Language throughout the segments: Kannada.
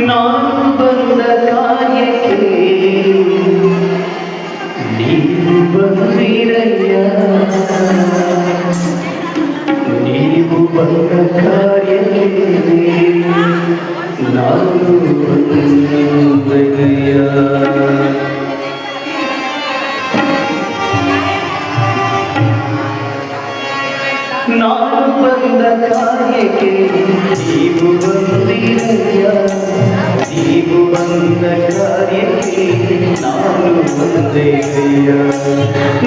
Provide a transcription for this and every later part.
ನಾನು ಬಂದ ಕಾರ್ಯಕ್ಕೆ ನೀವು ಬಂದಿರಯ್ಯ, ನೀವು ಬಂದ ಕಾರ್ಯಕ್ಕೆ ನಾನು ಬಂದಯ್ಯ. ನಾನು ಬಂದ ಕಾರ್ಯಕ್ಕೆ ನೀವು ಬಂದಿರಯ್ಯ, ನೀವು ಬಂದ ಕಾರ್ಯಕ್ಕೆ ನಾನು ಬಂದೆಯ್ಯ.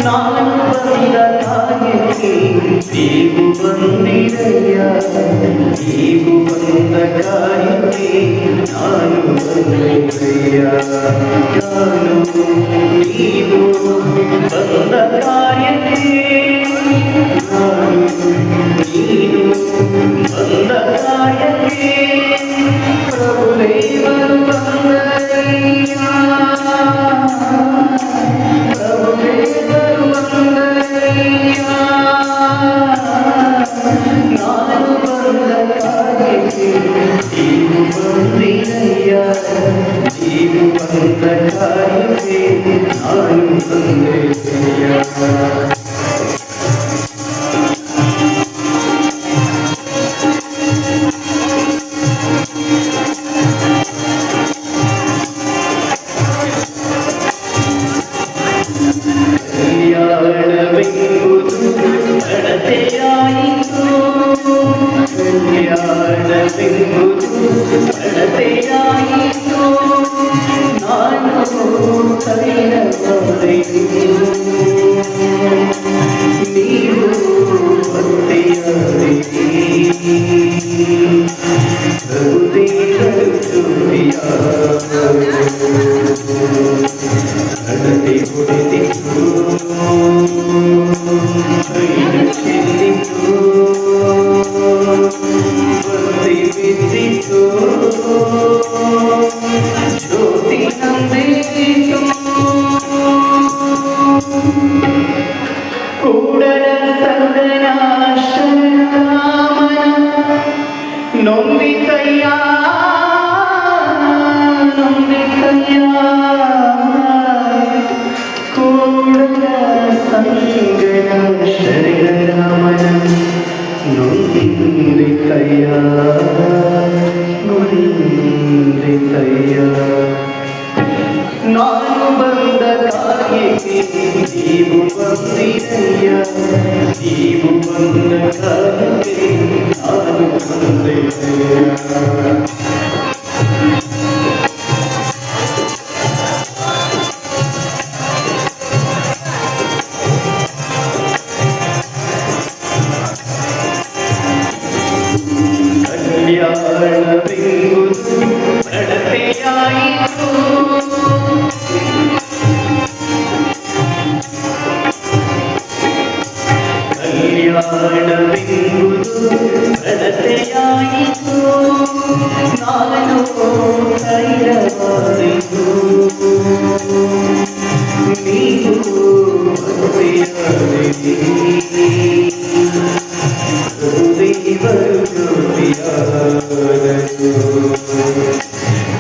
ನಾನು ಬಂದ ಕಾರ್ಯಕ್ಕೆ ನೀವು ಬಂದಿರಯ್ಯ, ನೀವು ಬಂದ ಕಾರ್ಯಕ್ಕೆ ನಾನು ಬಂದೆಯ್ಯ. ನಾನು ನೀವು ಬಂದ ಕಾರ್ಯಕ್ಕೆ ನೀನು ಬಂದ ಕಾರ್ಯಕ್ಕೆ ಪ್ರಭುದೇವರು ಬಂದಯ್ಯ, ಪ್ರಭುದೇವರು ಬಂದಯ್ಯ. ನಾನು ಬಂದ ಕಾರ್ಯಕ್ಕೆ ನೀವು ಬಂದಿರಯ್ಯ, ನೀವು ಬಂದ ಕಾರ್ಯಕ್ಕೆ ನಾನು ಬಂದೆಯ್ಯ. ನೊಂದಿತಯ್ಯ ನೊಂದಿತಯ್ಯ ಕೂಡಲ ಸಂಗನ ಶರಣರಾಮನ ನೊಂದಿತಯ್ಯ ನೊಂದಿತಯ್ಯ. ನಾನು ಬಂದ ಕಾರ್ಯಕ್ಕೆ ನೀವು ಬಂದಿರಯ್ಯ, ನೀವು ಬಂದ ಕಾರ್ಯಕ್ಕೆ ನಾನು ಬಂದೆಯ್ಯ. ಕಲ್ಯಾಣವೆಂಬುದು ನಡತೆಯಾಯಿತು, ಕಲ್ಯಾಣವೆಂಬುದು ನಡತೆಯಾಯಿತು. ನಾನು ಧೈರ್ಯವಾಯಿತು, ನೀವು ಮದುವೆಯಾದಿರಿ. ದೇವರು ಜ್ಯೋತಿಯಾದರು,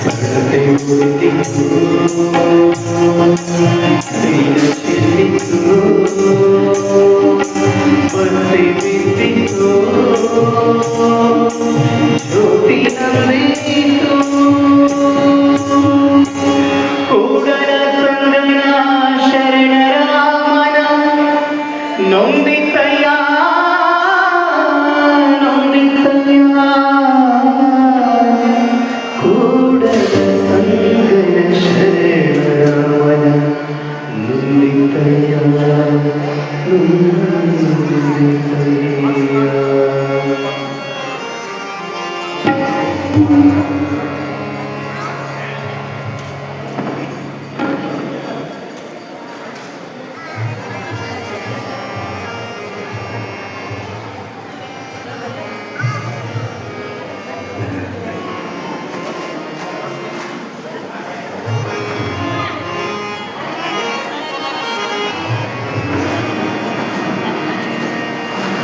ನಡತೆ ಉಳಿದಿತು, ನೀನು ಚೆಲ್ಲಿತು, ಬಂದೆ ಬಿದ್ದಿತು, ಜ್ಯೋತಿ ನಂದಿತು. ಕೂಡಲ ಸಂಗನ ಶರಣರಾಮನ ನೊಂದಿತಯ್ಯ ನೊಂದಿತಯ್ಯ. ಕೂಡಲ ಸಂಗನ ಶರಣರಾಮನ ನೊಂದಿತಯ್ಯ ನೊಂದಿತಯ್ಯ.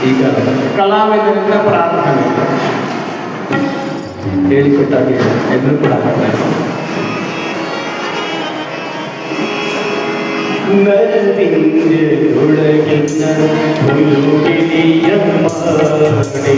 ಈಗ ಕಲಾವಿದರಿಂದ ಪ್ರಾರ್ಥನೆ. ಹೇಳಿಕೊಟ್ಟಾಗೆ ಎಲ್ಲರೂ ಕೂಡ ಹಾಡ್ತಾರೆ. ನರದಿಂದೊಳಗಿನ ಹುಳುಗಿಲಿಯ ಮಾಡಿ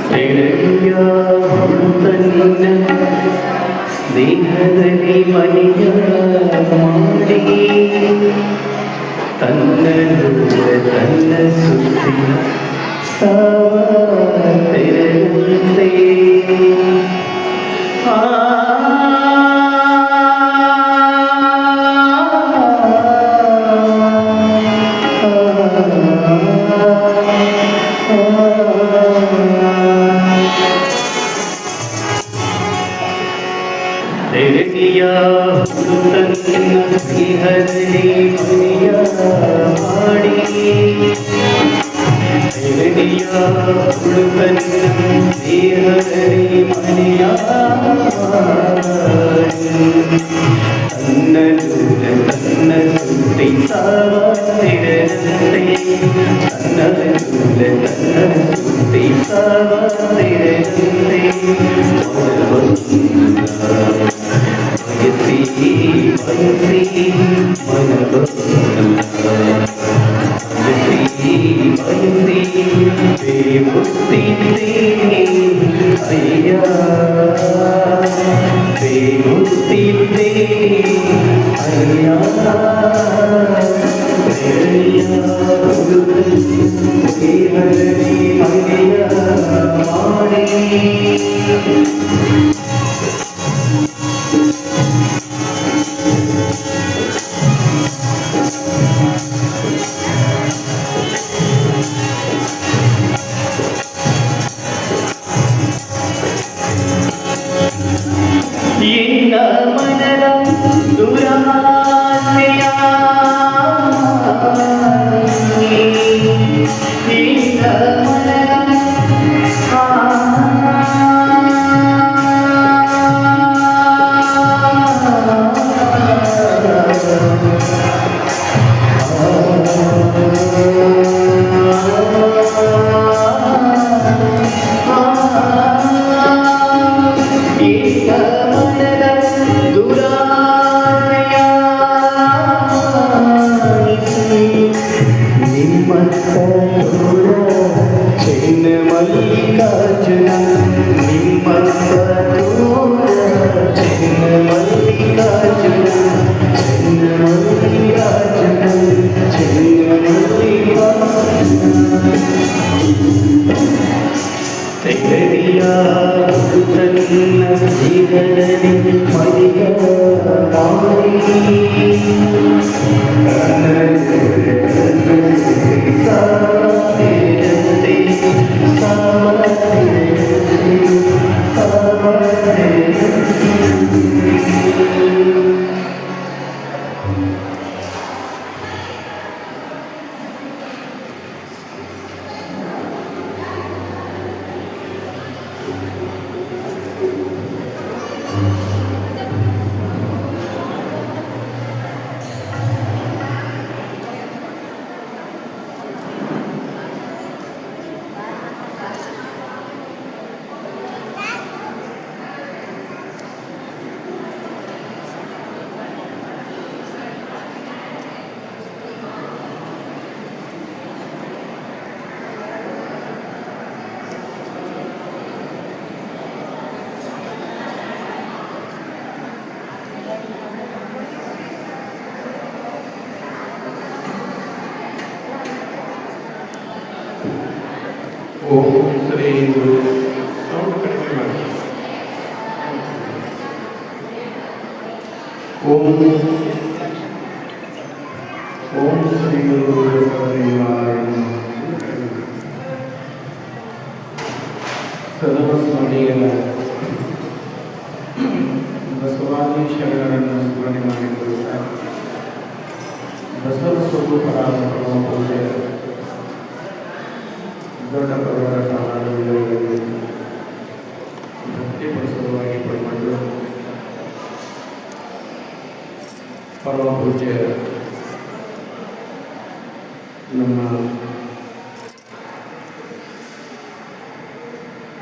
ಸೆಳೆಯ ಹುಡುತನ್ನ ಸ್ನೇಹದಲ್ಲಿ ಮನೆಯ ಮಾಡಿ ತನ್ನ ತನ್ನ ಸುದ್ದಿ ಸಾವರಂತೆ ತೆರೆಯ ಹುಡುತನ್ನ ಸ್ನೇಹದಲ್ಲಿ ಮನೆಯ ಮಾಡಿ ತೆರೆಯ ಹುಡುತನ್ನ ಸ್ನೇಹದಲ್ಲಿ ಮನೆಯ ತನ್ನ ತನ್ನ ಸುದ್ದಿ ಸಾವರಂತೆ ತನ್ನ ಸುದ್ದಿ ಸಾವರಂತೆ ಬಯಸಿ ಬೇಮುತ್ತಿದ್ದೇ ಅಯ್ಯ ಬೇಮುತ್ತಿದ್ದೇ ಅಯ್ಯ ದೇವರಲ್ಲಿ ಮನೆಯ ಮಾಡಿ ಇನ್ನ ಮನದ ದುರಾಸೆಯ ಇನ್ನ ಮನದ ಮಲ್ಲಿಕಾರ್ಜುನ ನಿಮ್ಮ ಚೆನ್ನ ಮಲ್ಲಿಕಾರ್ಜುನ ಚೆನ್ನ ಮಲ್ಲಿಕಾರ್ಜುನ ಚೆನ್ನ ಮಲ್ಲಿಕಾರ್ಜುನ ತೆರೆಯ ತನ್ನ ಸ್ನೇಹದಲ್ಲಿ ಮನೆಯ ಮಾಡಿ ಓಂ ಶ್ರೀ ಗುರು ಸೌಂಡ್ ಕಡಿಮೆ ಮಾಡಿ. ಓಂ ಓಂ ಶ್ರೀ ಗುರು ಸದಾಸ್ಮರಣೀಯ ಬಸವಾದಿ ಶರಣರನ್ನು ಸ್ಮರಣೆ ಮಾಡಿಕೊಳ್ಳುತ್ತಾರೆ. ಸ್ವರೂಪರಾದ ಪರಮ ಪೂಜೆಯ ದೊಡ್ಡ ಪರ್ವತ ಸಮಾರಂಭಗಳಲ್ಲಿ ಭಕ್ತಿಪಡಿಸುವುದಾಗಿ ಪಡ್ಕೊಂಡು ಪರಮ ಪೂಜೆಯ ನಮ್ಮ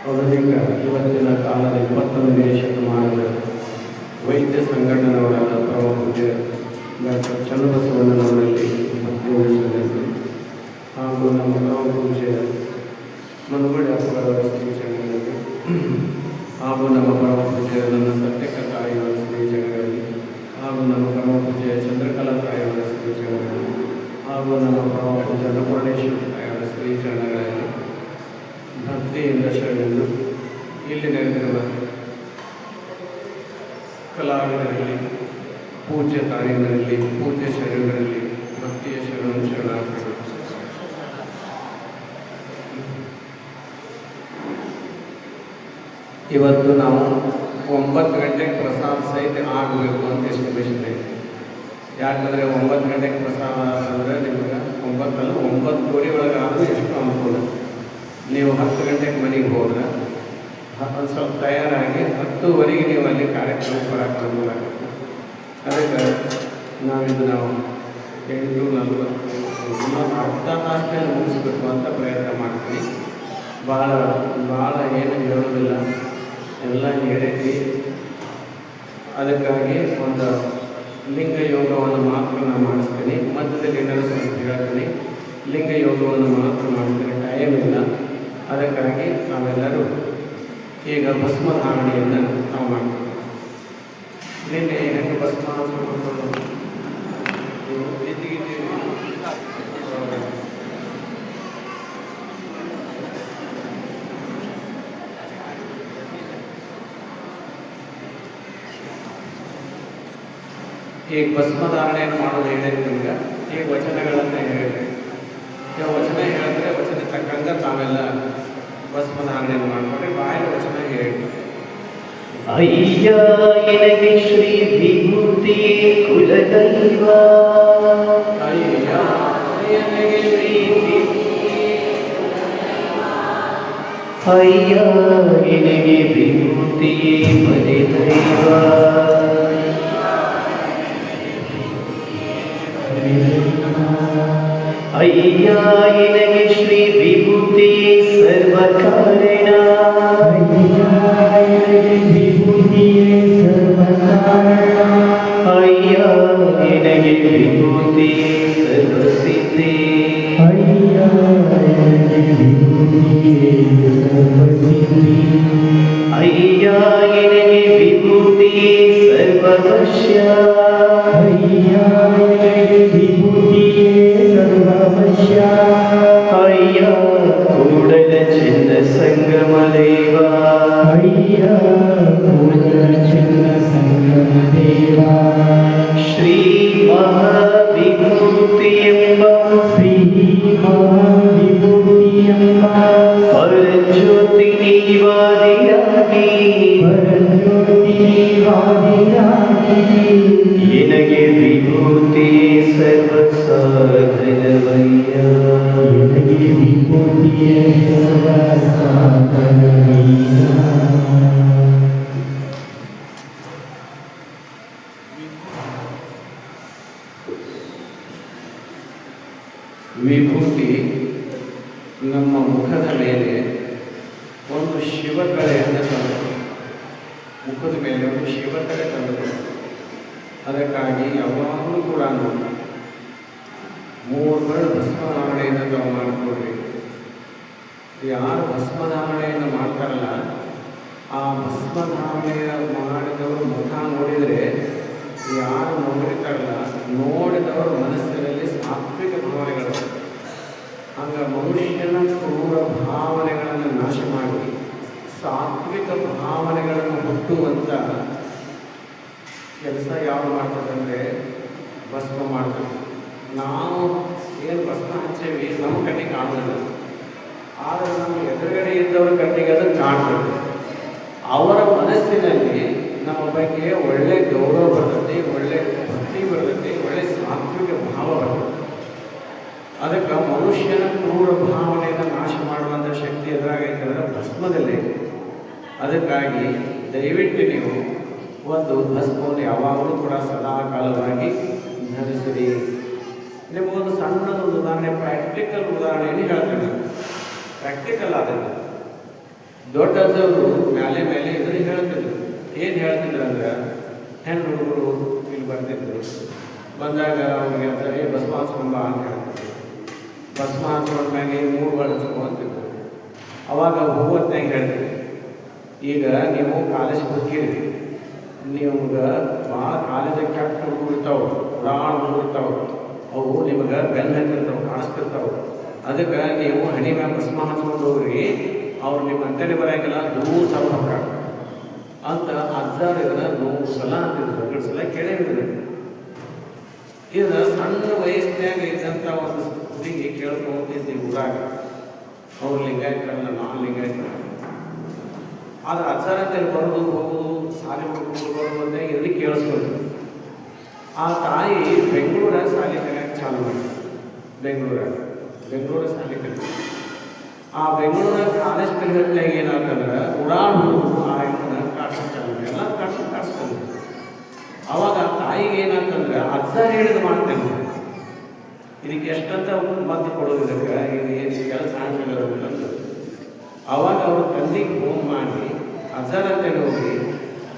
ಅವಧಿಕ ಇವತ್ತಿನ ಕಾಲದ 21ನೇ ಶತಮಾನದ ವೈದ್ಯ ಸಂಘಟನೆಯವರಾದ ಪರಮ ಪೂಜ್ಯ ಡಾಕ್ಟರ್ ಚನ್ನಬಸವಣ್ಣನವರಲ್ಲಿ ಭಕ್ತಿ ವಹಿಸಬೇಕು ಹಾಗೂ ನಮ್ಮ ಪರಮ ಪೂಜ್ಯ ಮನುಗಡೆ ಅಪ್ಪರವರ ಶ್ರೀಚರಣೆಗಳಲ್ಲಿ ಹಾಗೂ ನಮ್ಮ ಪರಮ ಪೂಜ್ಯ ನನ್ನ ಸತ್ಯಕ ತಾಯಿಯವರ ಶ್ರೀಚರಣೆಗಳಲ್ಲಿ ಹಾಗೂ ನಮ್ಮ ಪರಮ ಪೂಜ್ಯ ಚಂದ್ರಕಲಾ ತಾಯಿಯವರ ಶ್ರೀಚರಣೆಗಳಲ್ಲಿ ಹಾಗೂ ನಮ್ಮ ಪರಮ ಪೂಜ್ಯ ಅನ್ನಪೂರ್ಣೇಶ್ವರಿ ತಾಯಿಯವರ ಶ್ರೀಚರಣೆಗಳಲ್ಲಿ ಭಕ್ತಿಯಿಂದ ಶರಣೆಂದು ಇಲ್ಲಿ ನೆರೆದಿರುವ ಕಲಾವಿದರಲ್ಲಿ ಪೂಜ್ಯ ತಾಯಿಗಳಲ್ಲಿ ಪೂಜ್ಯ ಶರಣರಲ್ಲಿ ಭಕ್ತಿಯ ಶರಣಾರ್ಥಿಗಳು. ಇವತ್ತು ನಾವು 9 ಗಂಟೆಗೆ ಪ್ರಸಾದ ಸಹಿತ ಆಗಬೇಕು ಅಂತ ಎಸ್ಟಿಮೇಷನ್ ಇದೆ. ಯಾಕಂದರೆ 9 ಗಂಟೆಗೆ ಪ್ರಸಾದ ಅಂದರೆ ನಿಮಗೆ 9:30 ಒಳಗೆ ಆದರೂ ಎಷ್ಟು ಅನುಕೂಲ. ನೀವು 10 ಗಂಟೆಗೆ ಮನೆಗೆ ಹೋದ್ರೆ ಒಂದು ಸ್ವಲ್ಪ ತಯಾರಾಗಿ 10:00ವರೆಗೆ ನೀವು ಅಲ್ಲಿ ಕಾರ್ಯಕ್ರಮ ಬರೋಕ್ಕೆ ಅನುಕೂಲ ಆಗುತ್ತೆ. ಅದಕ್ಕೆ ನಾವಿದು 8:40 ಅರ್ಧ ತಾಸಿನಲ್ಲಿ ಮುಗಿಸ್ಬೇಕು ಅಂತ ಪ್ರಯತ್ನ ಮಾಡ್ತೀವಿ. ಭಾಳ ಏನು ಹೇಳೋದಿಲ್ಲ, ಎಲ್ಲ ಹೇಳಿದ್ವಿ. ಅದಕ್ಕಾಗಿ ಒಂದು ಲಿಂಗ ಯೋಗವನ್ನು ಮಾತ್ರ ನಾನು ಮಾಡಿಸ್ತೀನಿ. ಮಧ್ಯದಲ್ಲಿ ಏನಾದರೂ ಸ್ವಲ್ಪ ಹೇಳ್ತೀನಿ. ಲಿಂಗ ಯೋಗವನ್ನು ಮಾತ್ರ ಮಾಡ್ತೀನಿ, ಟೈಮ್ ಇಲ್ಲ. ಅದಕ್ಕಾಗಿ ನಾವೆಲ್ಲರೂ ಈಗ ಭಸ್ಮಧಾರಣೆಯನ್ನು ನಾವು ಮಾಡ್ತೀವಿ. ನಿನ್ನೆ ಹೆಂಗೆ ಭಸ್ಮ ಈಗ ಭಸ್ಮಧಾರಣೆಯನ್ನು ಮಾಡೋದು ಹೇಳಿದ್ರೆ ನಿಮ್ಗೆ ಈಗ ವಚನಗಳನ್ನು ಹೇಳಿದೆ. ಈಗ ವಚನ ಹೇಳಿದ್ರೆ ವಚನ ತಕ್ಕಂಗೆ ತಾವೆಲ್ಲ ಭಸ್ಮಧಾರಣೆಯನ್ನು ಮಾಡಿಕೊಂಡ್ರೆ ಬಾಯಿ ವಚನ ಹೇಳಿ. ಅಯ್ಯ ಎನಗೆ ಶ್ರೀ ವಿಭೂತಿ ಕುಲದೈವ, ಅಯ್ಯ ಎನಗೆ ಶ್ರೀ ಅಯ್ಯ ಎನಗೆ ವಿಭೂತಿಯೇ ಮನೆ ದೈವ, ಅಯ್ಯ ಎನಗೆ ಶ್ರೀ ವಿಭೂತಿಯೇ ಸರ್ವ ಕಾರಣ, ಅಯ್ಯ ಎನಗೆ ವಿಭೂತಿಯೇ ಸರ್ವಸಿದ್ಧಿ, ಅಯ್ಯ ಎನಗೆ ವಿಭೂತಿಯೇ ಸರ್ವವಶ್ಯ, ಅಯ್ಯ ಕೂಡಲ ಚಿನ್ನ ಸಂಗಮ ದೇವ, ಶ್ರೀ ಮಹಾವಿಭೂತಿ ಎಂಬ ಪರಜ್ಯೋತಿ ನೀವಾದಿಯಾಗಿ ಎನಗೆ ವಿಭೂತಿ ಸರ್ವ ಸಾಧನವಯ್ಯ, ವಿಭೂತಿ ನಮ್ಮ ಮುಖದ ಮೇಲೆ ಒಂದು ಶಿವಕಲೆಯನ್ನು ತಂದು, ಮುಖದ ಮೇಲೆ ಒಂದು ಶಿವಕಲೆ ತಂದು, ಅದಕ್ಕಾಗಿ ಯಾವಾಗಲೂ ಕೂಡ 3 ಭಸ್ಮಧಾರಣೆಯನ್ನು ತಾವು ಮಾಡಿಕೊಡ್ರಿ. ಯಾರು ಭಸ್ಮಧಾರಣೆಯನ್ನು ಮಾಡ್ತಾರಲ್ಲ, ಆ ಭಸ್ಮಧಾರಣೆಯ ಮಾಡಿದವರು ಮುಖ ನೋಡಿದರೆ, ಯಾರು ನೋಡಿತಾರಲ್ಲ ನೋಡಿದವರು ಮನಸ್ಸಿನಲ್ಲಿ ಸಾತ್ವಿಕ ಭಾವನೆಗಳು, ಹಂಗೆ ಮನುಷ್ಯನ ಕ್ರೂರ ಭಾವನೆಗಳನ್ನು ನಾಶ ಮಾಡಿ ಸಾತ್ವಿಕ ಭಾವನೆಗಳನ್ನು ಹುಟ್ಟುವಂಥ ಕೆಲಸ ಯಾರು ಮಾಡ್ತದಂದರೆ ಭಸ್ಮ ಮಾಡ್ತಾರೆ. ನಾವು ಏನು ಭಸ್ಮ ಹಚ್ಚೇವಿ ನಮ್ಮ ಕಣ್ಣಿಗೆ ಕಾಣೋದಿಲ್ಲ, ಆದರೆ ನಮ್ಮ ಎದುರುಗಡೆ ಇದ್ದವ್ರ ಕಣ್ಣಿಗೆ ಅದು ಕಾಣ್ತದೆ. ಅವರ ಮನಸ್ಸಿನಲ್ಲಿ ನಮ್ಮ ಬಗ್ಗೆ ಒಳ್ಳೆ ಗೌರವ ಬರ್ತದೆ, ಒಳ್ಳೆ ಭಕ್ತಿ ಬರ್ತದೆ, ಒಳ್ಳೆ ಸಾತ್ವಿಕ ಭಾವ ಬರ್ತದೆ. ಅದಕ್ಕೆ ಮನುಷ್ಯನ ಕ್ರೂರ ಭಾವನೆಯನ್ನು ನಾಶ ಮಾಡುವಂಥ ಶಕ್ತಿ ಎದುರಾಗೈತೆ ಅಂದರೆ ಭಸ್ಮದಲ್ಲೇ. ಅದಕ್ಕಾಗಿ ದಯವಿಟ್ಟು ನೀವು ಒಂದು ಭಸ್ಮವನ್ನು ಯಾವಾಗಲೂ ಕೂಡ ಸದಾ ಕಾಲವಾಗಿ ಧರಿಸಿರಿ. ನಿಮಗೊಂದು ಸಣ್ಣದೊಂದು ಉದಾಹರಣೆ, ಪ್ರಾಕ್ಟಿಕಲ್ ಉದಾಹರಣೆಯನ್ನು ಹೇಳ್ತೇನೆ. ಪ್ರಾಕ್ಟಿಕಲ್ ಆದದ್ದು ದೊಡ್ಡದವರು ಮೇಲೆ ಇದನ್ನು ಹೇಳ್ತಿದ್ರು. ಏನು ಹೇಳ್ತಿದ್ರು ಅಂದ್ರೆ, ಹೆಣ್ಣು ಹುಡುಗರು ಇಲ್ಲಿ ಬರ್ತಿದ್ರು. ಬಂದಾಗ ಅವ್ರಿಗೆ ಅಂತಾರೆ ಭಸ್ಮ ಹಚ್ಕೊಂಬ ಅಂತ ಹೇಳ್ತಿದ್ರು. ಭಸ್ಮ ಹಚ್ಕೊಂಡ್ಮ್ಯಾಗೆ 3 ಬಾಳ ಹಚ್ಕೊಂತಿದ್ರು. ಅವಾಗ ಹೂವತ್ತಾಗಿ ಹೇಳ್ತಿದ್ರು, ಈಗ ನೀವು ಕಾಲೇಜ್ ಹೋಗಿರಿ, ನಿಮ್ಗೆ ಭಾಳ ಕಾಲೇಜಿಗೆ ಕೆಟ್ಟ ಹುಡುಗರು ಇರ್ತಾವೆ, ಉಡಾಣ ಹುಡುಗರು ಇರ್ತಾವೆ, ಅವು ನಿಮಗೆ ಬೆನ್ನು ಹತ್ತಿರ್ತಾವೆ, ಕಾಣಿಸ್ತಿರ್ತಾವೆ. ಅದಕ್ಕೆ ನೀವು ಹಣಿ ಮ್ಯಾಗ ಭಸ್ಮ ಹಚ್ಕೊಂಡು ಹೋಗ್ರಿ, ಅವ್ರು ನಿಮ್ಮ ಅಂಟನೆ ಬರೋಂಗಿಲ್ಲ, ದೂರ ಸಲ ಹೋಗ್ತಾರೆ ಅಂತ ಅಜ್ಜಾರು ಇದನ್ನು 100 ಸಲ ಅಂತಿದ್ರು, 2 ಸಲ ಕೇಳಿದ್ರು. ಇದು ಸಣ್ಣ ವಯಸ್ಸಿನಾಗ ಇದ್ದಂಥ ಒಂದು ಹುಡುಗಿ ಕೇಳ್ಕೊಂತಿದ್ದೆ ಊರಾಗ. ಅವ್ರು ಲಿಂಗಾಯತರಲ್ಲ, ನಾನು ಲಿಂಗಾಯತರ. ಆದ್ರೆ ಅಜ್ಜಾರ ಅಂತೇಳಿ ಬರೋದು ಹೋಗೋದು, ಶಾಲೆ ಹುಡುಗರು ಬರೋದು ಅಂತ ಇದಕ್ಕೆ ಕೇಳಿಸ್ಕೊಂಡು ಆ ತಾಯಿ ಬೆಂಗಳೂರಾಗ ಶಾಲೆ ಕಲಿಯಕ್ಕೆ ಚಾಲು ಮಾಡಿ. ಬೆಂಗಳೂರ ಶಾಲೆ ಕಲಿತು. ಆ ಬೆಂಗಳೂರಾಗ ಕಾಲೇಜ್ ಕಲಿಯೋದ್ನಾಗ ಏನಾಗ್ತಂದ್ರೆ ಉಡಾಣ ಹುಡುಗರು ಆ ಹೆಣ್ಣನ್ನ ಕಾಡ್ಸಕ್ಕೆ ಚಾಲು ಮಾಡಿ, ಎಲ್ಲ ಕಾಡ್ಸ್ಕೊಂಡು. ಅವಾಗ ತಾಯಿಗೆ ಏನಾಗ್ತಂದ್ರೆ ಅಜ್ಜಾರ ಹೇಳಿದ ಮಾಡ್ತೇನೆ, ಇದಕ್ಕೆ ಎಷ್ಟಂತ ಮದ್ದು ಕೊಡೋದು, ಇದಕ್ಕೆ ಇದು ಏನು ಕೆಲಸ ಆಗಿಲ್ಲ. ಅವಾಗ ಅವ್ರ ತಂದೆಗೆ ಫೋನ್ ಮಾಡಿ ಅಜ್ಜಾರ ಅಂತೇಳಿ ಹೋಗಿ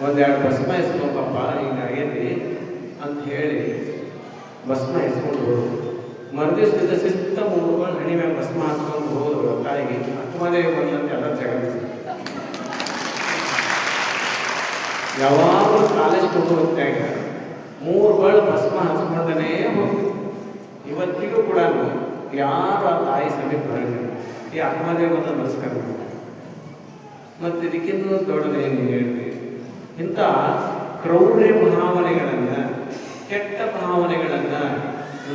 1-2 ಭಸ್ಮ ಎಸ್ಕೊಂಬಪ್ಪ ಹಿಂಗಾಗೈತಿ ಅಂತ ಹೇಳಿ ಭಸ್ಮ ಎಸ್ಕೊಂಡು ಹೋದ್ರು. ಮರುದಿವ್ಸದಿಂದ ಶಿಸ್ತ 3 ಬಾಳ ಹಣಿ ಮ್ಯಾಗ ಭಸ್ಮ ಹಾಸ್ಕೊಂಡು ಹೋದ್ರು. ತಾಯಿಗೆ ಅಕ್ಕಮದೇ ಬಂದಂತೆ ಎಲ್ಲ ಜಗತ್ತು. ಯಾವಾಗಲೂ ಕಾಲೇಜ್ ಹೋಗುತ್ತಾಗ 3 ಬಾಳ ಭಸ್ಮ ಹಚ್ಕೊಂಡೇ ಹೋಗ್ತೀವಿ. ಇವತ್ತಿಗೂ ಕೂಡ ಯಾರು ಆ ತಾಯಿ ಸಮೀಪ ಬರಂಗಿಲ್ಲ. ಈ ಅಕ್ಕಮದೇ ಬಂದ ನಮಸ್ಕಾರ. ಮತ್ತು ಇದಕ್ಕಿಂತ ದೊಡ್ಡದೇನು ಹೇಳ್ತೀವಿ, ಇಂಥ ಕ್ರೌರ್ಯ ಭಾವನೆಗಳನ್ನು, ಕೆಟ್ಟ ಭಾವನೆಗಳನ್ನು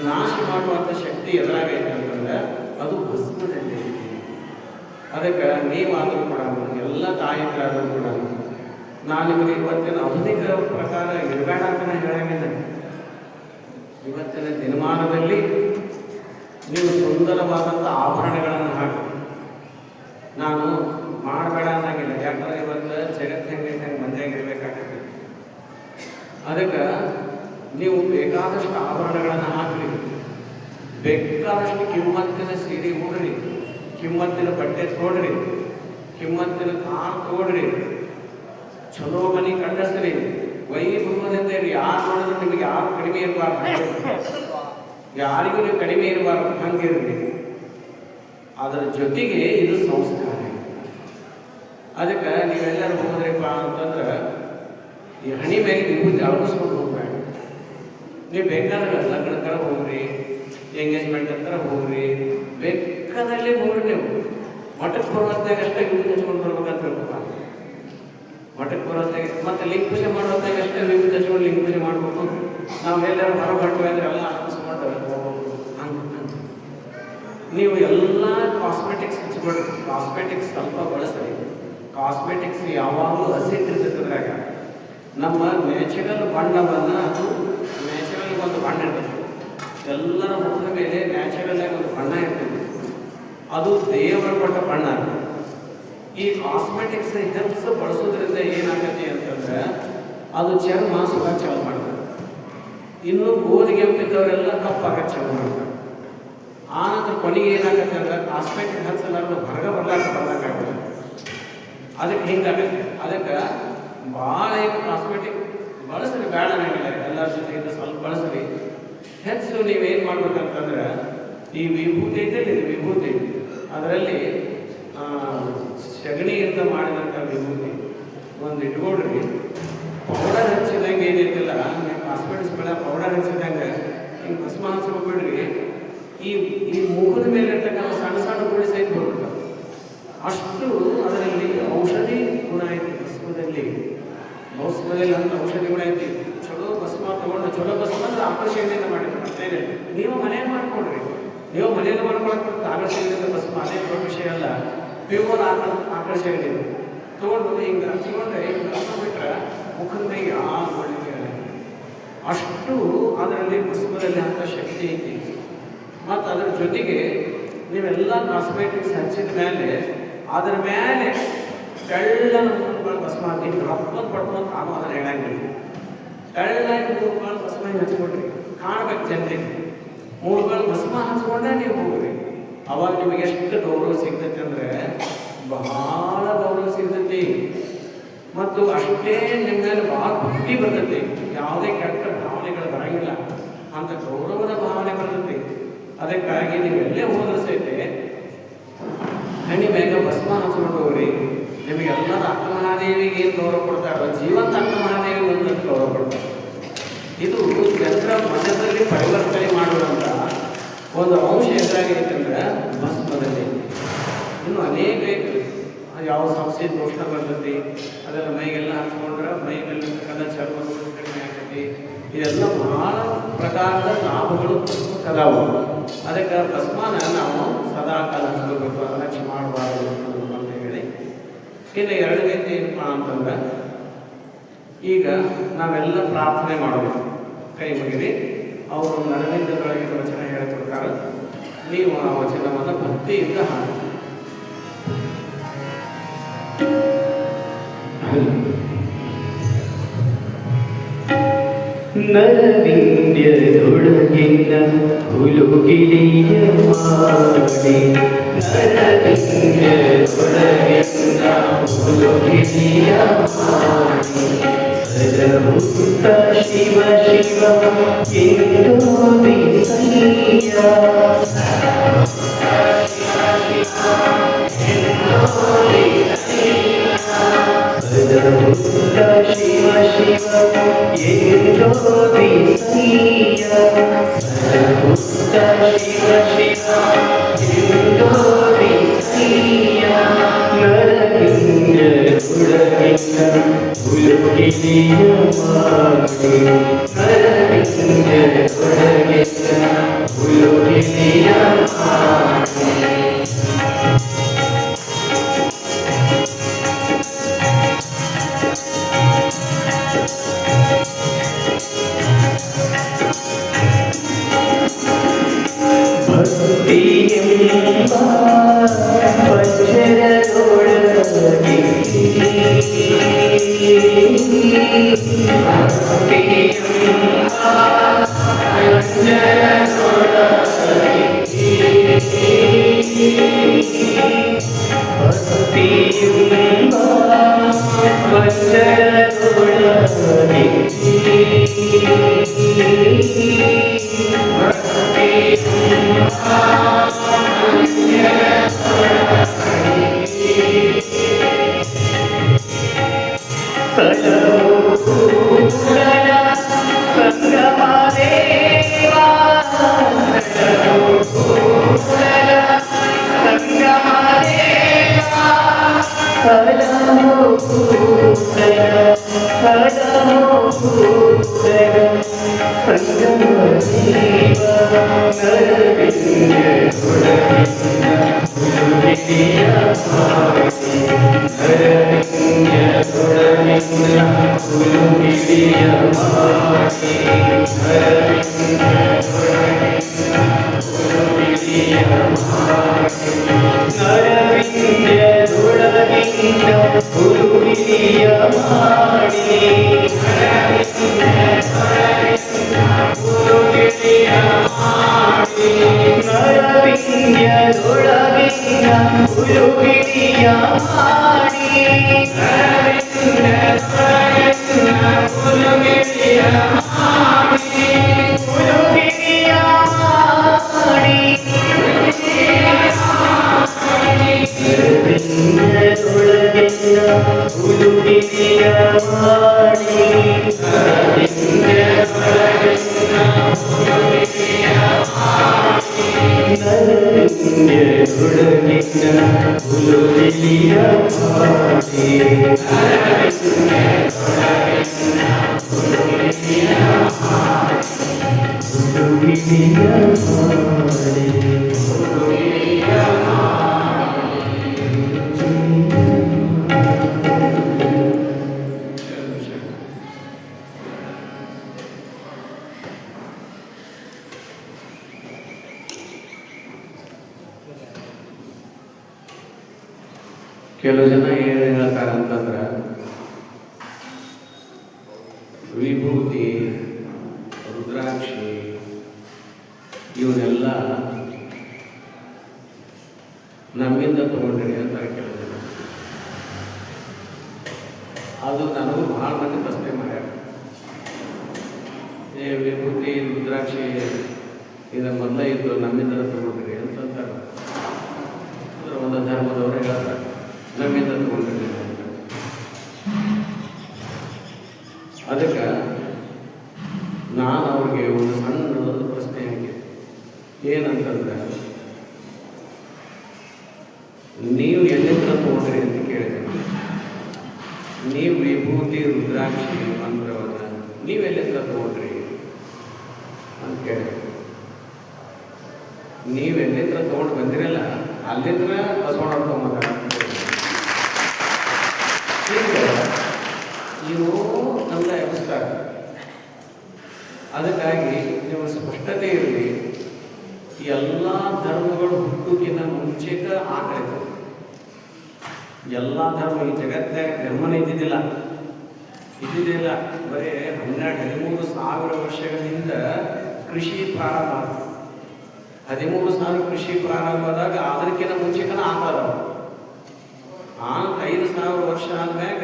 ನಾಶ ಮಾಡುವಂಥ ಶಕ್ತಿ ಎದುರಾಗೈತೆ ಅಂತಂದ್ರೆ ಅದು ಭಸ್ಮದಲ್ಲಿ. ಅದಕ್ಕೆ ನೀವಾದರೂ ಕೂಡ, ಎಲ್ಲ ತಾಯಿಯರಾದರೂ ಕೂಡ, ನಾನು ನಿಮಗೆ ಇವತ್ತಿನ ಆಧುನಿಕ ಪ್ರಕಾರ ಇರಬೇಡ ಅಂತ ನಾನು ಹೇಳಂಗಿಲ್ಲ. ಇವತ್ತಿನ ದಿನಮಾನದಲ್ಲಿ ನೀವು ಸುಂದರವಾದಂಥ ಆಭರಣಗಳನ್ನು ಹಾಕಿ, ನಾನು ಮಾಡಬೇಡ ಅನ್ನಂಗಿಲ್ಲ. ಯಾಕಂದ್ರೆ ಇವತ್ತು ಜಗತ್ತು ಹೆಂಗೈತೆ ಹಂಗೆ ಮಂದಿಯಾಗಿ ಇರಬೇಕಾಗ್ತದೆ. ಅದಕ್ಕೆ ನೀವು ಬೇಕಾದಷ್ಟು ಆಭರಣಗಳನ್ನು ಹಾಕಿ, ಬೇಕಾದಷ್ಟು ಕಿಮ್ಮತ್ತಿನ ಸೀರೆ ಉಡ್ರಿ, ಕಿಮ್ಮತ್ತಿನ ಬಟ್ಟೆ ತೊಗೊಳ್ರಿ, ಕಿಮ್ಮತ್ತಿನ ಕಾರ್ ತೊಗೊಳ್ರಿ, ಚಲೋ ಮನೆ ಕಂಡಸ್ರಿ, ವೈಭವದಿಂದ ಯಾರು ನೋಡಿದ್ರು ನಿಮಗೆ ಯಾರು ಕಡಿಮೆ ಇರಬಾರ್ದು, ಯಾರಿಗೂ ನೀವು ಕಡಿಮೆ ಇರಬಾರ್ದು, ಹಂಗಿರ್ರಿ. ಅದರ ಜೊತೆಗೆ ಇದು ಸಂಸ್ಕಾರ. ಅದಕ್ಕೆ ನೀವೆಲ್ಲರೂ ಹೋದ್ರಪ್ಪ ಅಂತಂದ್ರೆ ಈ ಹಣಿ ಮೇಲೆ ವಿಭೂತಿ ಅಳಗಿಸ್ಕೊಂಡು ಹೋಗ್ಬೇಡ. ನೀವು ಬೇಕಾದ್ರೆ ಲಗ್ನಕ್ಕರ ಹೋಗ್ರಿ, ಎಂಗೇಜ್ಮೆಂಟ್ ಅಂತ ಹೋಗ್ರಿ, ಬೇಕಾದಲ್ಲಿ ಹೋಗ್ರಿ. ನೀವು ಮಠಕ್ಕೆ ಬರುವಂತಾಗ ಅಷ್ಟೇ ವಿಭೂತಿ ಹಚ್ಕೊಂಡು ಬರ್ಬೇಕಂತ ಹೇಳ್ಬೇಕ. ಮಠಕ್ಕೆ ಬರೋದಾಗ ಮತ್ತು ಲಿಂಗ ಪೂಜೆ ಮಾಡೋದಾಗ ಅಷ್ಟೇ ವಿಭೂತಿ ಹಚ್ಕೊಂಡು ಲಿಂಗ ಪೂಜೆ ಮಾಡ್ಬೇಕು. ನಾವೆಲ್ಲರೂ ಹೊರ ಹೊರಟು ಅಂದ್ರೆ ಎಲ್ಲ ಅನಿಸ್ಕೊಂಡು ಹಂಗೆ ನೀವು ಎಲ್ಲ ಕಾಸ್ಮೆಟಿಕ್ಸ್ ಹಚ್ಕೊಳ್ರಿ. ಕಾಸ್ಮೆಟಿಕ್ಸ್ ಸ್ವಲ್ಪ ಬಳಸ್ರಿ. ಕಾಸ್ಮೆಟಿಕ್ಸ್ ಯಾವಾಗಲೂ ಹಸಿಟ್ಟಿರ್ತದ್ರಾಗ ನಮ್ಮ ನ್ಯಾಚುರಲ್ ಬಣ್ಣವನ್ನು, ಅದು ನ್ಯಾಚುರಲ್ ಒಂದು ಬಣ್ಣ ಇರ್ತದೆ. ಎಲ್ಲರ ಮುಖದ ಮೇಲೆ ನ್ಯಾಚುರಲ್ ಆಗಿ ಒಂದು ಬಣ್ಣ ಇರ್ತದೆ, ಅದು ದೇವರು ಕೊಟ್ಟ ಬಣ್ಣ. ಈ ಕಾಸ್ಮೆಟಿಕ್ಸ್ ಹೆಲ್ಪ್ಸ್ ಬಳಸೋದ್ರಿಂದ ಏನಾಗತ್ತೆ ಅಂತಂದ್ರೆ ಅದು ಚರ್ಮ ಸುಖ ಚಾಲು ಮಾಡ್ತದೆ. ಇನ್ನು ಗೋಧಿಗೆ ಅಂತಿದ್ದವರೆಲ್ಲ ಕಪ್ಪಾಗಕ್ಕೆ ಚಾಲು ಮಾಡ್ತಾರೆ. ಆನಂತರ ಕೊನೆಗೆ ಏನಾಗುತ್ತೆ ಅಂದ್ರೆ ಕಾಸ್ಮೆಟಿಕ್ ಹಚ್ಚಲಾರ್ದು ಹೊರಗೆ ಬರ್ಲಾಗ್ತದೆ. ಅದಕ್ಕೆ ಹಿಂಗಾಗತ್ತೆ. ಅದಕ್ಕೆ ಭಾಳ ಈಗ ಕಾಸ್ಮೆಟಿಕ್ ಬಳಸ್ರಿ, ಬೇಡ ಅನ್ನಂಗಿಲ್ಲ. ಎಲ್ಲರ ಜೊತೆಗಿಂತ ಸ್ವಲ್ಪ ಬಳಸ್ರಿ. ಹೆಚ್ಚು ನೀವೇನು ಮಾಡ್ಬೇಕಂತಂದ್ರೆ ಈ ವಿಭೂತಿ ಐತೆ, ಇದು ವಿಭೂತಿ, ಅದರಲ್ಲಿ ಸಗಣಿಯಿಂದ ಮಾಡಿದಂಥ ವಿಭೂತಿ ಒಂದು ಇಟ್ಕೊಳ್ರಿ. ಪೌಡರ್ ಹಚ್ಚಿದಂಗೆ ಏನೈತಿಲ್ಲ, ನೀವು ಕಾಸ್ಮೆಟಿಕ್ಸ್ ಬೆಳೆ ಪೌಡರ್ ಹಚ್ಚಿದಂಗೆ ಹಿಂಗೆ ಭಸ್ಮ ಹಚ್ಕೊಬಿಡ್ರಿ. ಈ ಮುಖದ ಮೇಲೆ ಇರ್ತಕ್ಕಂಥ ಸಣ್ಣ ಸಣ್ಣ ಗುಳಿ ಸಹಿತ ಹೋಗ್ಬಿಡ್ತಾರೆ. ಅಷ್ಟು ಅದರಲ್ಲಿ ಔಷಧಿ ಗುಣ ಐತಿ. ಭಸ್ಮದಲ್ಲಿ ಅಂತ ಔಷಧಿ ಗುಣ ಐತಿ. ಚಲೋ ಭಸ್ಮ ತಗೊಂಡು, ಚಲೋ ಭಸ್ಮ ಅಂದ್ರೆ ಆಕರ್ಷಣೆಯಿಂದ ಮಾಡಿದ್ರೆ ನೀವು ಮನೆಯಲ್ಲಿ ಮಾಡ್ಕೊಡ್ರಿ. ನೀವು ಮನೆಯಲ್ಲಿ ಮಾಡ್ಕೊಳಕ್ಕೆ ಆಕರ್ಷಣೆಯಿಂದ ಭಸ್ಮ ಅದೇ ದೊಡ್ಡ ವಿಷಯ ಅಲ್ಲ. ಪ್ಯೂರ್ ಆಕರ್ಷಣೆ ತಗೊಂಡು ಹಿಂಗೆ ಹಚ್ಕೊಂಡ್ರೆ ಹಿಂಗೆ ಹಚ್ಕೊಂಡ್ಬಿಟ್ರೆ ಮುಖದ ಮೇಲೆ ಒಳ್ಳೆ ಅಷ್ಟು ಅದರಲ್ಲಿ ಭಸ್ಮದಲ್ಲಿ ಅಂತ ಶಕ್ತಿ ಐತಿ. ಮತ್ತು ಅದ್ರ ಜೊತೆಗೆ ನೀವೆಲ್ಲ ಕಾಸ್ಮೆಟಿಕ್ಸ್ ಹಚ್ಚಿದ ಮೇಲೆ ಅದ್ರ ಮೇಲೆ ತೆಳ್ಳನ ಮೂರುಗಳು ಭಸ್ಮ ಹಾಕಿ ರಪ್ಪದ ಪಡ್ಕೊಂಡು ಆಗೋ ಅದನ್ನ ಹೇಳಂಗಿಲ್ಲ. ತೆಳ್ಳಗೆ ಮೂರುಗಳು ಭಸ್ಮ ಹಚ್ಕೊಡ್ರಿ, ಕಾಣ್ಬೇಕು ಜನರಿಗೆ. ಮೂರುಗಳು ಭಸ್ಮ ಹಚ್ಕೊಂಡೇ ನೀವು ಹೋಗ್ರಿ. ಅವಾಗ ನಿಮಗೆ ಎಷ್ಟು ಗೌರವ ಸಿಗ್ತೈತಿ ಅಂದರೆ ಬಹಳ ಗೌರವ ಸಿಗ್ತೈತಿ. ಮತ್ತು ಅಷ್ಟೇ ನಿಮ್ಮ ಮೇಲೆ ಭಾಳ ಭಕ್ತಿ ಬರ್ತೈತಿ. ಯಾವುದೇ ಕೆಟ್ಟ ಭಾವನೆಗಳು ಬರಂಗಿಲ್ಲ, ಅಂತ ಗೌರವದ ಭಾವನೆ ಬರ್ತೈತಿ. ಅದಕ್ಕಾಗಿ ನೀವು ಎಲ್ಲೇ ಹೋದ್ರೆ ಸಹಿತ ಹಣ್ಣಿ ಬೇಗ ಭಸ್ಮ ಹಚ್ಕೊಂಡು ಹೋಗ್ರಿ. ನಿಮಗೆಲ್ಲರ ಅಕ್ಕಮಹಾದೇವಿಗೆ ಏನು ಗೌರವ ಕೊಡ್ತಾರೋ ಜೀವಂತ ಅಕ್ಕಮಹಾದೇವಿ ಒಂದು ಗೌರವ ಕೊಡ್ತಾರೆ. ಇದು ಜನರ ಮನದಲ್ಲಿ ಪರಿವರ್ತನೆ ಮಾಡುವಂಥ ಒಂದು ಅಂಶ ಎದುರಾಗೈತೆ ಅಂದ್ರೆ ಭಸ್ಮದಲ್ಲಿ. ಇನ್ನು ಅನೇಕ ಯಾವ ಸಂಸ್ಥೆ ದೋಷ ಬರ್ತೈತಿ, ಅದೆಲ್ಲ ಮೈಗೆಲ್ಲ ಹಚ್ಕೊಂಡ್ರೆ ಮೈ ಮೇಲಿರ್ತಕ್ಕಂಥ ಚರ್ಮಗಳು ಕಡಿಮೆ ಆಗ್ತೈತಿ. ಇದೆಲ್ಲ ಬಹಳ ಪ್ರಕಾರದ ಲಾಭಗಳು ಅದಾವು. ಅದಕ್ಕೆ ಭಸ್ಮನ ನಾವು ಸದಾ ಕಾಲ ಹಚ್ಕೋಬೇಕು, ಅಲಕ್ಷ್ಯ ಮಾಡಬಾರ್ದು ಅಂತ ಹೇಳಿ. ಇನ್ನು ಎರಡನೇದು ಏನಪ್ಪ ಅಂತಂದ್ರೆ, ಈಗ ನಾವೆಲ್ಲ ಪ್ರಾರ್ಥನೆ ಮಾಡಬೇಕು. ಕೈ ಮುಗಿರಿ. ಅವರು ನರವಿಂದದೊಳಗೆ ವಚನ ಹೇಳಿಕೊಡ್ತಾರೆ. ನೀವು ಆ ವಚನವನ್ನು ಭಕ್ತಿಯಿಂದ ಹಾಡಿ. ನರವಿಂದ್ಯದೊಳಗಿನ ಹುಲುಗಿಲಿಯ ಮಾಡಿ, ನರವಿಂದ್ಯದೊಳಗಿನ ಹುಲುಗಿಲಿಯ ಮಾಡಿ, ಸರಮುತ್ತ ಶಿವ ಶಿವ ಎಂದು ವಿಸಯ್ಯ, ಸರಮುತ್ತ ಶಿವ ಶಿವ ಎಂದು ವಿಸಯ್ಯ, ಸರಮುತ್ತ ಶಿವ ಶಿವ ಎಂದು ವಿಸಯ್ಯ, ನರವಿಂದ್ಯದೊಳಗಿನ ಹುಲುಗಿಲಿಯ ಮಾಡಿ, ನರವಿಂದ್ಯದೊಳಗಿನ ಹುಲುಗಿಲಿಯ ಮಾಡಿ. ಭಕ್ತಿಯೆಂಬ ವಜ್ರದೊಳಗೆ, ಭಕ್ತಿಯೆಂಬ ವಜ್ರದೊಳಗೆ, ಕೆಲವು ಜನ ಏನು ಹೇಳ್ತಾರೆ ಅಂತಂದ್ರೆ ವಿಭೂತಿ, ರುದ್ರಾಕ್ಷಿ ಇವನ್ನೆಲ್ಲ ನಮ್ಮಿಂದ ತಗೊಂಡ್ರಿ ಅಂತಾರೆ ಕೆಲವು ಜನ. ಅದು ನನಗೂ ಭಾಳ ಮಂದಿ ಪ್ರಶ್ನೆ ಮಾಡ್ಯಾರ. ವಿಭೂತಿ ರುದ್ರಾಕ್ಷಿ ಇದನ್ನು ಮೊದಲೇ ಇದ್ದು ನಮ್ಮಿಂದ ತಗೊಂಡ್ರಿ ಅಂತಂತಾರೆ. ಅಂದ್ರೆ ಒಂದು ಧರ್ಮದವರು ಹೇಳ್ತಾರೆ ನಮ್ಮಿಂದ ತಗೊಂಡ್ರಿ ಅಂತ. ಅದಕ್ಕೆ ನಾನು ಅವ್ರಿಗೆ ಒಂದು ಸಣ್ಣದೊಂದು ಪ್ರಶ್ನೆ ಹಾಕಿದೆ. ಏನಂತಂದ್ರೆ, ನೀವು ಎಲ್ಲಿಂದ ತಗೊಂಡ್ರಿ ಅಂತ ಕೇಳಿದೆ. ನೀವು ವಿಭೂತಿ ರುದ್ರಾಕ್ಷಿ ಮಂತ್ರವನ್ನು ನೀವೆಲ್ಲಿಂದ ತಗೊಂಡ್ರಿ ಅಂತ ಕೇಳಿದೆ. ನೀವೆಲ್ಲಿಂದ ತಗೊಂಡು ಬಂದಿರಲ್ಲ ಅಲ್ಲಿಂದ ಬಸವಣ್ಣ ತಗೊಂಬಂದ. ನೀವು ನಮ್ದ ಎಬ್ಬಿಸ್ತಾರೆ. ಅದಕ್ಕಾಗಿ ನೀವು ಸ್ಪಷ್ಟತೆ ಇರಲಿ. ಎಲ್ಲ ಧರ್ಮಗಳು ಹುಟ್ಟುಕಿನ್ನ ಮುಂಚೆಕ ಆಕಳಿತು. ಎಲ್ಲ ಧರ್ಮ ಈ ಜಗತ್ತಾಗ ಧರ್ಮನೇ ಇದ್ದಿದ್ದಿಲ್ಲ. ಬರೀ 13 ಸಾವಿರ ವರ್ಷಗಳಿಂದ ಕೃಷಿ ಪ್ರಾರಂಭ ಆಯಿತು. 13,000 ಕೃಷಿ ಪ್ರಾರಂಭದಾಗ ಅದಕ್ಕಿಂತ ಮುಂಚೆಕನ ಆಕಳದವ. 5,000 ವರ್ಷ ಆದ್ಮ್ಯಾಗ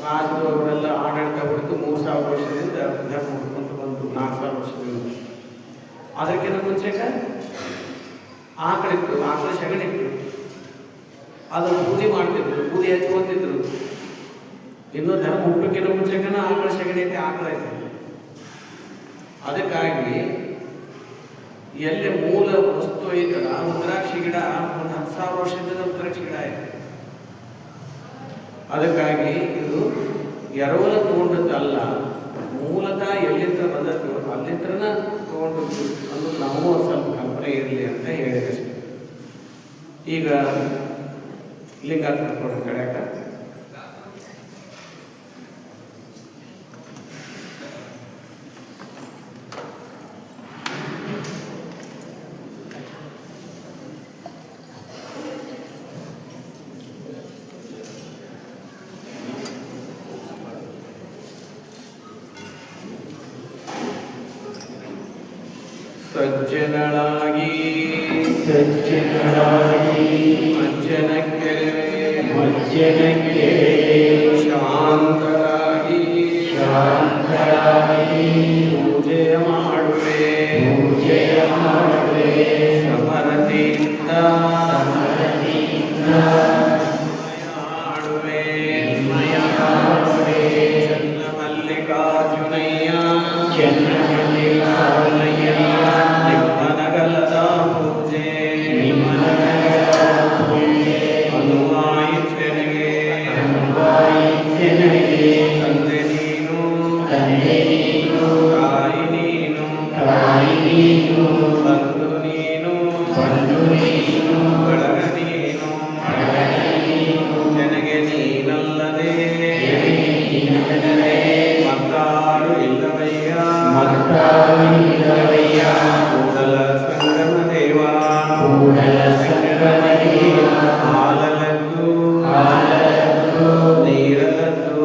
ರಾಜದವರೆಲ್ಲ ಆಡಳಿತ ಬಿಡ್ತು. 3,000 ವರ್ಷದಿಂದ ಧರ್ಮ ಹುಡ್ಕೊಂತ ಬಂತು. 4,000 ವರ್ಷದಿಂದ. ಅದಕ್ಕಿಂತ ಮುಂಚೆಕ ಆಕಳಿತ್ತು, ಆಕಳ ಸಗಣಿತ್ತು. ಅದನ್ನು ಬೂದಿ ಮಾಡ್ತಿದ್ರು, ಬೂದಿ ಹಚ್ಕೊಂತಿದ್ರು. ಇನ್ನೂ ಧರ್ಮ ಹುಟ್ಟಕ್ಕಿಂತ ಮುಂಚೆಕನ ಆಕಳ ಸಗಣಿ ಐತೆ, ಆಕಳ ಐತೆ. ಅದಕ್ಕಾಗಿ ಎಲ್ಲಿ ಮೂಲ ವಸ್ತು ಐತಲ್ಲ, ರುದ್ರಾಕ್ಷಿ ಗಿಡ ಒಂದು 10,000 ವರ್ಷದಿಂದ ರುದ್ರಾಕ್ಷಿ ಗಿಡ ಐತೆ. ಅದಕ್ಕಾಗಿ ಇದು ಎರವಲ ತಗೊಂಡದ್ದಲ್ಲ, ಮೂಲತಃ ಎಲ್ಲಿಂದ ಬಂದದ್ದು ಅಲ್ಲಿಂದ ತಗೊಂಡದ್ದು ಅನ್ನೋದು ನಾವು ಸ್ವಲ್ಪ ಕಲ್ಪನೆ ಇರಲಿ ಅಂತ ಹೇಳಿದೆ. ಈಗ ಲಿಂಗ ಕೊಡ ಕಡೆಯಾಗ ಸಜ್ಜನಳಾಗಿ ಮಜ್ಜನಕ್ಕೆ ಶಾಂತರಾಗಿ ಪೂಜೆಯ ಮಾಡುವೆ ಸಮರತಿಯಿಂದ ಮಾಡುವೆ ಚನ್ನಮಲ್ಲಿಕಾರ್ಜುನಯ್ಯ ನಿಮ್ಮನಗಲದ ಪೂಜೆ ಅನುವಾಯಿತೆನಗೆ ತಂದೆ ನೀನು ತಾಯಿ ನೀನು ಬಂಧು ನೀನು ಬಳಗ ನೀನು ನನಗೆ ನೀನಲ್ಲದೆ ಮತ್ತಾರು ಇಲ್ಲವಯ್ಯ ಕೂಡಲ ಸಂಗಮ ದೇವ ಹಾಲಲದ್ದು ನೀರಲದ್ದು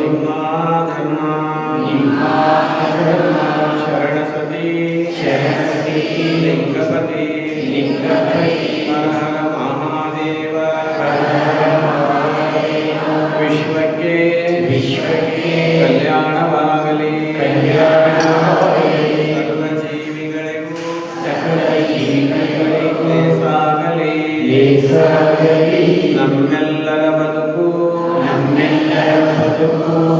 ನಿಮ್ಮ ಧರ್ಮ ಶರಣಸತಿ ಲಿಂಗಪತಿ ಹರ ಹರ ಮಹಾದೇವ ವಿಶ್ವಕ್ಕೆ ಕಲ್ಯಾಣವಾಗಲಿ ಸರ್ವ ಜೀವಿಗಳಿಗೂ ಲೇಸಾಗಲಿ ನಮ್ಮೆಲ್ಲರ ಬದುಕು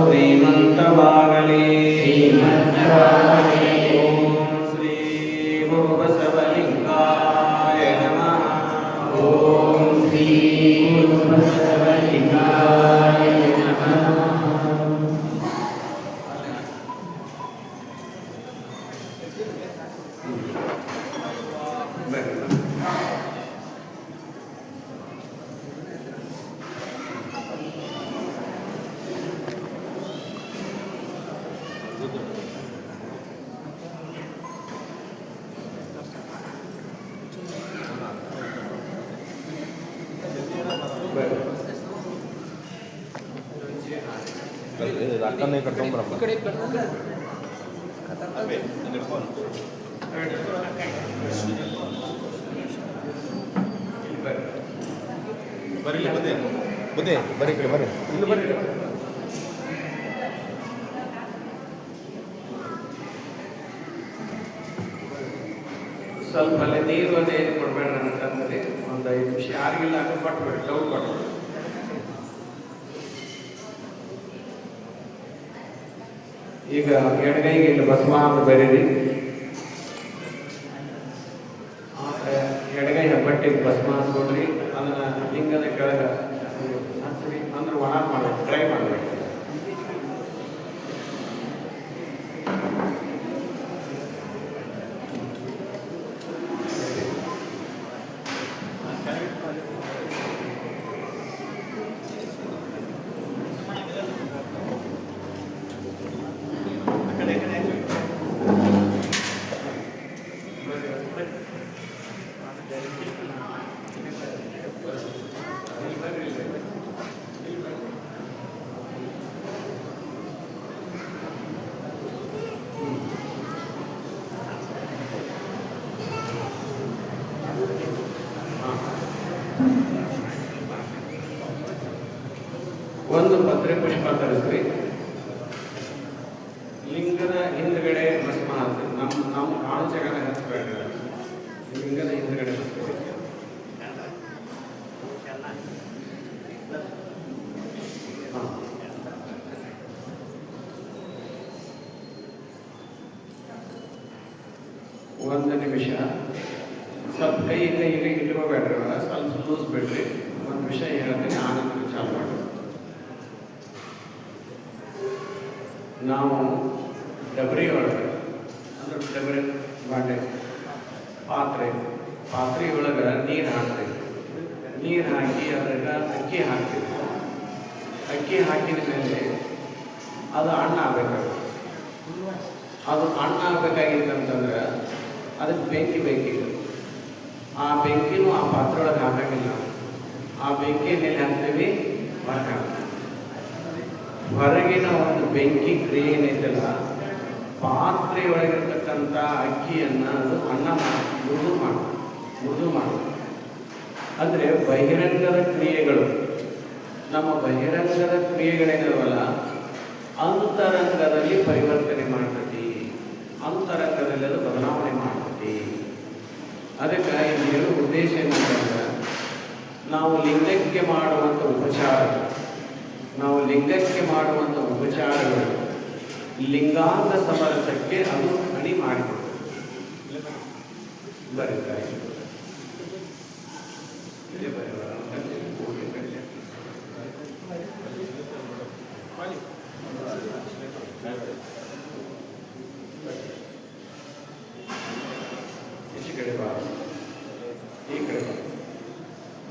ಶ್ರೀಮಂತವಾಗಲಿ. ಓಂ ಶ್ರೀ ಗುರು ಬಸವಲಿಂಗಾಯ ನಮಃ. ಓಂ ಶ್ರೀ ಗುರು ಬಸವಲಿಂಗಾಯ ನಮಃ. ಅಕ್ಕನ ಈ ಕಡೆ ತೊಗೊಂಬರಪ್ಪ. ಬರ್ರಿ ಬುದ್ಧಿ ಬುದ್ಧಿ ಬರ್ರಿ ಕಡೆ ಬರ್ರಿ ಇಲ್ಲಿ ಬರ್ರಿ. ಸ್ವಲ್ಪ ಅಲ್ಲೇ ನೀರು ಅದೇ ಏನು ಕೊಡ್ಬೇಡ ಅಂತಂದ್ರೆ ಒಂದು 5 ನಿಮಿಷ ಯಾರಿಗಿಲ್ಲ ಅದು ಕೊಟ್ಬಿಡಿ, ಡೌಟ್ ಕೊಟ್ಬಿಡಿ. ಈಗ ಎಡಗೈಗೆ ಇಲ್ಲಿ ಭಸ್ಮ ಅಂತ ಬರೀರಿ. ಎಡಗೈ ಹೆಬ್ಬಟ್ಟಿಗೆ ಭಸ್ಮ ಹಾಕ್ಕೊಡ್ರಿ. ಅದನ್ನ ಲಿಂಗದ ಕೆಳಗೆ ಹಚ್ಚಿರಿ. ಅಂದ್ರೆ ಒಣ ಮಾಡ್ಬೇಕು, ಟ್ರೈ ಮಾಡ್ಬೇಕು. ಒಂದು ಪತ್ರೆ ಪುಷ್ಪ ತರಿಸ್ರಿ. ಲಿಂಗದ ಹಿಂದ್ಗಡೆ ಭಸ್ಮ ಹಾಕ್ರಿ. ನಮ್ಮ ಕಾಳು ಜಗನ ಹಚ್ಚಬೇಡ, ಲಿಂಗದ ಹಿಂದ್ಗಡೆ ಹಚ್ಬೇಕು. ಒಂದು ನಿಮಿಷ ಸ್ವಲ್ಪ ಕೈಗೆ ಇಟ್ಕೋಬೇಡ್ರಿ, ಸ್ವಲ್ಪ ಲೂಸ್ ಬಿಡ್ರಿ. ಒಂದು ವಿಷಯ ಹೇಳ್ತೀನಿ, ಆನಂತರ ಚಾಲು ಮಾಡಿ. ನಾವು ಡಬರಿ ಒಳಗೆ ಅಂದ್ರೆ ಡಬರಿ ಬಾಂಡೆ ಪಾತ್ರೆ ಒಳಗೆ ನೀರು ಹಾಕ್ತೀವಿ. ನೀರು ಹಾಕಿ ಅದ್ರಾಗ ಅಕ್ಕಿ ಹಾಕ್ತೀವಿ. ಅಕ್ಕಿ ಹಾಕಿದ ಮೇಲೆ ಅದು ಅನ್ನ ಆಗ್ಬೇಕಾಗುತ್ತೆ. ಅದು ಅನ್ನ ಆಗ್ಬೇಕಾಗಿತ್ತಂತಂದ್ರೆ ಅದಕ್ಕೆ ಬೆಂಕಿ ಬೇಕಿತ್ತು. ಆ ಬೆಂಕಿನೂ ಆ ಪಾತ್ರೆ ಒಳಗೆ ಹಾಕಂಗಿಲ್ಲ. ಆ ಬೆಂಕಿ ಮೇಲೆ ಹಾಕ್ತೀವಿ, ಹೊರಗಿನ ಒಂದು ಬೆಂಕಿ ಕ್ರಿಯೆ ಏನೈತಲ್ಲ, ಪಾತ್ರೆಯೊಳಗಿರ್ತಕ್ಕಂಥ ಅಕ್ಕಿಯನ್ನು ಅದು ಅನ್ನ ಮೃದು ಮಾಡಿ ಅಂದರೆ ಬಹಿರಂಗದ ಕ್ರಿಯೆಗಳು, ನಮ್ಮ ಬಹಿರಂಗದ ಕ್ರಿಯೆಗಳೇನವಲ್ಲ ಅಂತರಂಗದಲ್ಲಿ ಪರಿವರ್ತನೆ ಮಾಡ್ತತಿ, ಅಂತರಂಗದಲ್ಲಿ ಅದು ಬದಲಾವಣೆ ಮಾಡ್ತತಿ. ಅದಕ್ಕೆ ಇಲ್ಲಿ ಹೇಳುವ ಉದ್ದೇಶ ಏನಂತಂದ್ರೆ, ನಾವು ಲಿಂಗಕ್ಕೆ ಮಾಡುವಂಥ ಉಪಚಾರಗಳು ಲಿಂಗಾಂಗ ಸಮರಸಕ್ಕೆ ಅದು ಅಣಿ ಮಾಡಿಕೊಡ್ತದೆ. ಬರೀತಾರೆ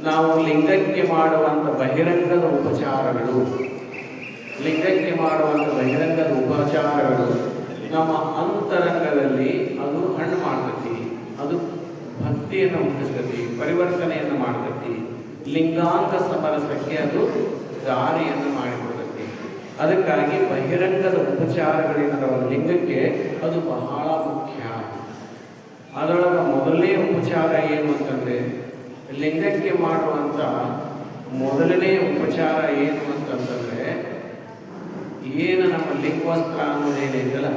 ನಾವು ಲಿಂಗಕ್ಕೆ ಮಾಡುವಂಥ ಬಹಿರಂಗದ ಉಪಚಾರಗಳು ನಮ್ಮ ಅಂತರಂಗದಲ್ಲಿ ಅದು ಹಣ್ಣು ಮಾಡ್ತತಿ, ಅದು ಭಕ್ತಿಯನ್ನು ಹುಟ್ಟಿಸ್ತತಿ, ಪರಿವರ್ತನೆಯನ್ನು ಮಾಡ್ತತಿ. ಲಿಂಗಾಂಗ ಸಮರಸಕ್ಕೆ ಅದು ದಾರಿಯನ್ನು ಮಾಡಿಕೊಡ್ತತಿ. ಅದಕ್ಕಾಗಿ ಬಹಿರಂಗದ ಉಪಚಾರಗಳಿಂದ ಲಿಂಗಕ್ಕೆ ಅದು ಬಹಳ ಮುಖ್ಯ. ಅದರೊಳಗೆ ಮೊದಲನೇ ಉಪಚಾರ ಏನು ಅಂತಂದರೆ, ಲಿಂಗಕ್ಕೆ ಮಾಡುವಂಥ ಮೊದಲನೇ ಉಪಚಾರ ಏನು ಅಂತಂತಂದರೆ, ಏನು ನಮ್ಮ ಲಿಂಗವಸ್ತ್ರ ಅನ್ನೋದೇನೈತಲ್ಲ,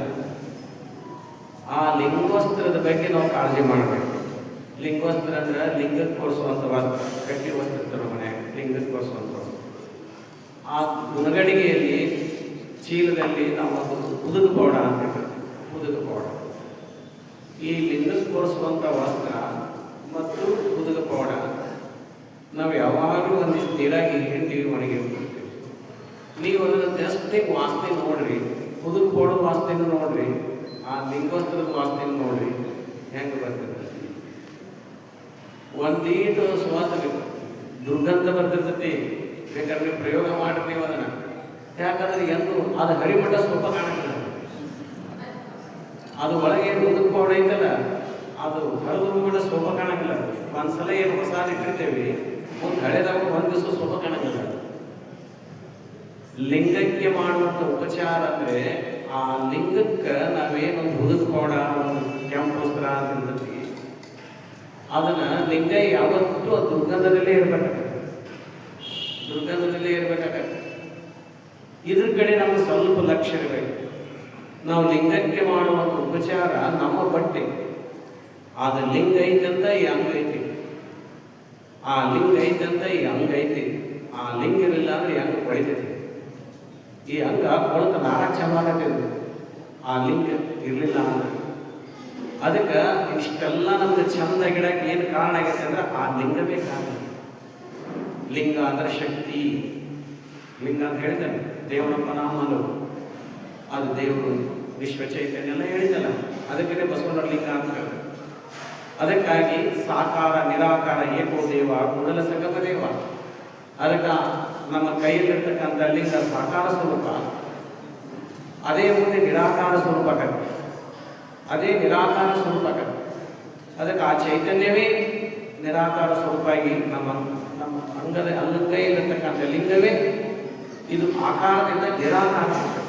ಆ ಲಿಂಗವಸ್ತ್ರದ ಬಗ್ಗೆ ನಾವು ಕಾಳಜಿ ಮಾಡಬೇಕು. ಲಿಂಗವಸ್ತ್ರ ಅಂದ್ರೆ ಲಿಂಗಕ್ಕೆ ಕೊಡಿಸುವಂಥ ವಸ್ತ್ರ, ಗಟ್ಟಿ ವಸ್ತ್ರ ಇರ್ತಾರೆ ಮನೆ, ಲಿಂಗಕ್ಕೆ ಕೊಡಿಸುವಂಥ ವಸ್ತ್ರ. ಆ ಗುಣಗಡಿಗೆಯಲ್ಲಿ ಚೀಲದಲ್ಲಿ ನಾವು ಉದುಗ ಪೌಡ ಅಂತ ಉದುಗ ಪೌಡ, ಈ ಲಿಂಗಕ್ಕೆ ಕೊಡಿಸುವಂಥ ವಸ್ತ್ರ ಮತ್ತು ಉದುಗ ಪೌಡ ನಾವು ಯಾವಾಗಲೂ ಒಂದಿಷ್ಟು ನೀರಾಗಿ ಹಿಂಡ್ತೀವಿ, ಒಣಗಿರ್ತೀವಿ. ನೀವು ಅದನ್ನು ಜಸ್ಟ್ ವಾಸನೆ ನೋಡ್ರಿ, ಉದುಗ ಪೌಡದ ವಾಸನೆಯನ್ನು ನೋಡ್ರಿ, ಆ ಲಿಂಗೋಸ್ತ್ರದ ವಾಸನೆಯನ್ನು ನೋಡ್ರಿ, ಹೆಂಗೆ ಬರ್ತದೆ. ಒಂದೀಟು ಸುವಾಸನೆ ದುರ್ಗಂಧ ಬರ್ತಿರ್ತೈತಿ. ಬೇಕಾದ್ರೆ ಪ್ರಯೋಗ ಮಾಡ್ತೀವಿ ಅದನ್ನು. ಯಾಕಂದ್ರೆ ಎಂದು ಅದು ಹರಿಮಠ ಸ್ವಲ್ಪ ಕಾಣಂಗಿಲ್ಲ. ಅದು ಒಳಗೆ ಉದುಗ ಪೌಡ ಐತಲ್ಲ, ಅದು ಹರಿದು ಕೂಡ ಸ್ವಲ್ಪ ಕಾಣಂಗಿಲ್ಲ. ಒಂದ್ಸಲ ಏನು ಹೊಸ ಇಟ್ಟಿರ್ತೇವೆ, ಮುಂದೆ ಹಳೆದಾಗ ಒಂದು ದಿವಸ ಸ್ವಲ್ಪ ಕಾಣಂಗಿಲ್ಲ. ಲಿಂಗಕ್ಕೆ ಮಾಡುವಂಥ ಉಪಚಾರ ಅಂದರೆ ಆ ಲಿಂಗಕ್ಕೆ ನಾವೇನೊಂದು ಹುದುಕೋಣ ಒಂದು ಕೆಂಪು ವಸ್ತ್ರ ಅಂತ ಅದನ್ನ ಲಿಂಗ ಯಾವತ್ತೂ ದುರ್ಗಂಧದಲ್ಲೇ ಇರ್ಬೇಕಾಗತ್ತೆ, ದುರ್ಗಂಧದಲ್ಲೇ ಇರ್ಬೇಕಾಗತ್ತೆ. ಇದ್ರ ಕಡೆ ನಮ್ಗೆ ಸ್ವಲ್ಪ ಲಕ್ಷ್ಯ ಇರಬೇಕು. ನಾವು ಲಿಂಗಕ್ಕೆ ಮಾಡುವಂಥ ಉಪಚಾರ ನಮ್ಮ ಬಟ್ಟೆ, ಆದ ಲಿಂಗ ಐತಂತ ಈ ಅಂಗ ಐತಿ, ಆ ಲಿಂಗ ಐತಂತ ಈ ಅಂಗ ಐತಿ, ಆ ಲಿಂಗ ಇರಲಿಲ್ಲ ಅಂದ್ರೆ ಈ ಅಂಗ ಕೊಳಿತೈತಿ. ಈ ಅಂಗ ಕೊಳತ ನಾಡ ಚಮಾಗತ್ತಿದೆ, ಆ ಲಿಂಗ ಇರಲಿಲ್ಲ ಅಂದ್ರೆ. ಅದಕ್ಕೆ ಇಷ್ಟೆಲ್ಲ ನಮ್ಗೆ ಚಂದ ಗಿಡಕ್ಕೆ ಏನು ಕಾರಣ ಆಗೈತೆ ಅಂದ್ರೆ ಆ ಲಿಂಗವೇ ಕಾರಣ. ಲಿಂಗ ಅಂದ್ರೆ ಶಕ್ತಿ. ಲಿಂಗ ಅಂತ ಹೇಳಿದ್ದಾನೆ ದೇವರಪ್ಪ ನಾಮಲು, ಅದು ದೇವರು ವಿಶ್ವ ಚೈತನ್ಯ ಎಲ್ಲ ಹೇಳಿದಲ್ಲ, ಅದಕ್ಕೆ ಬಸವಣ್ಣ ಲಿಂಗ ಅಂತ ಹೇಳಿದ್ರು. ಅದಕ್ಕಾಗಿ ಸಾಕಾರ ನಿರಾಕಾರ ಏಕೋ ದೇವ ಕೂಡಲ ಸಂಗಮ ದೇವ. ಅದಕ್ಕೆ ನಮ್ಮ ಕೈಯಲ್ಲಿರ್ತಕ್ಕಂಥ ಲಿಂಗ ಸಾಕಾರ ಸ್ವರೂಪ, ಅದೇ ಮುಂದೆ ನಿರಾಕಾರ ಸ್ವರೂಪ ಆಗತ್ತೆ, ಅದೇ ನಿರಾಕಾರ ಸ್ವರೂಪ ಆಗತ್ತೆ. ಅದಕ್ಕೆ ಆ ಚೈತನ್ಯವೇ ನಿರಾಕಾರ ಸ್ವರೂಪ ಆಗಿ ನಮ್ಮ ನಮ್ಮ ಅಂಗದ ಅಂಗೈಯಲ್ಲಿರ್ತಕ್ಕಂಥ ಲಿಂಗವೇ ಇದು ಆಕಾರದಿಂದ ನಿರಾಕಾರ ಆಗ್ತದೆ.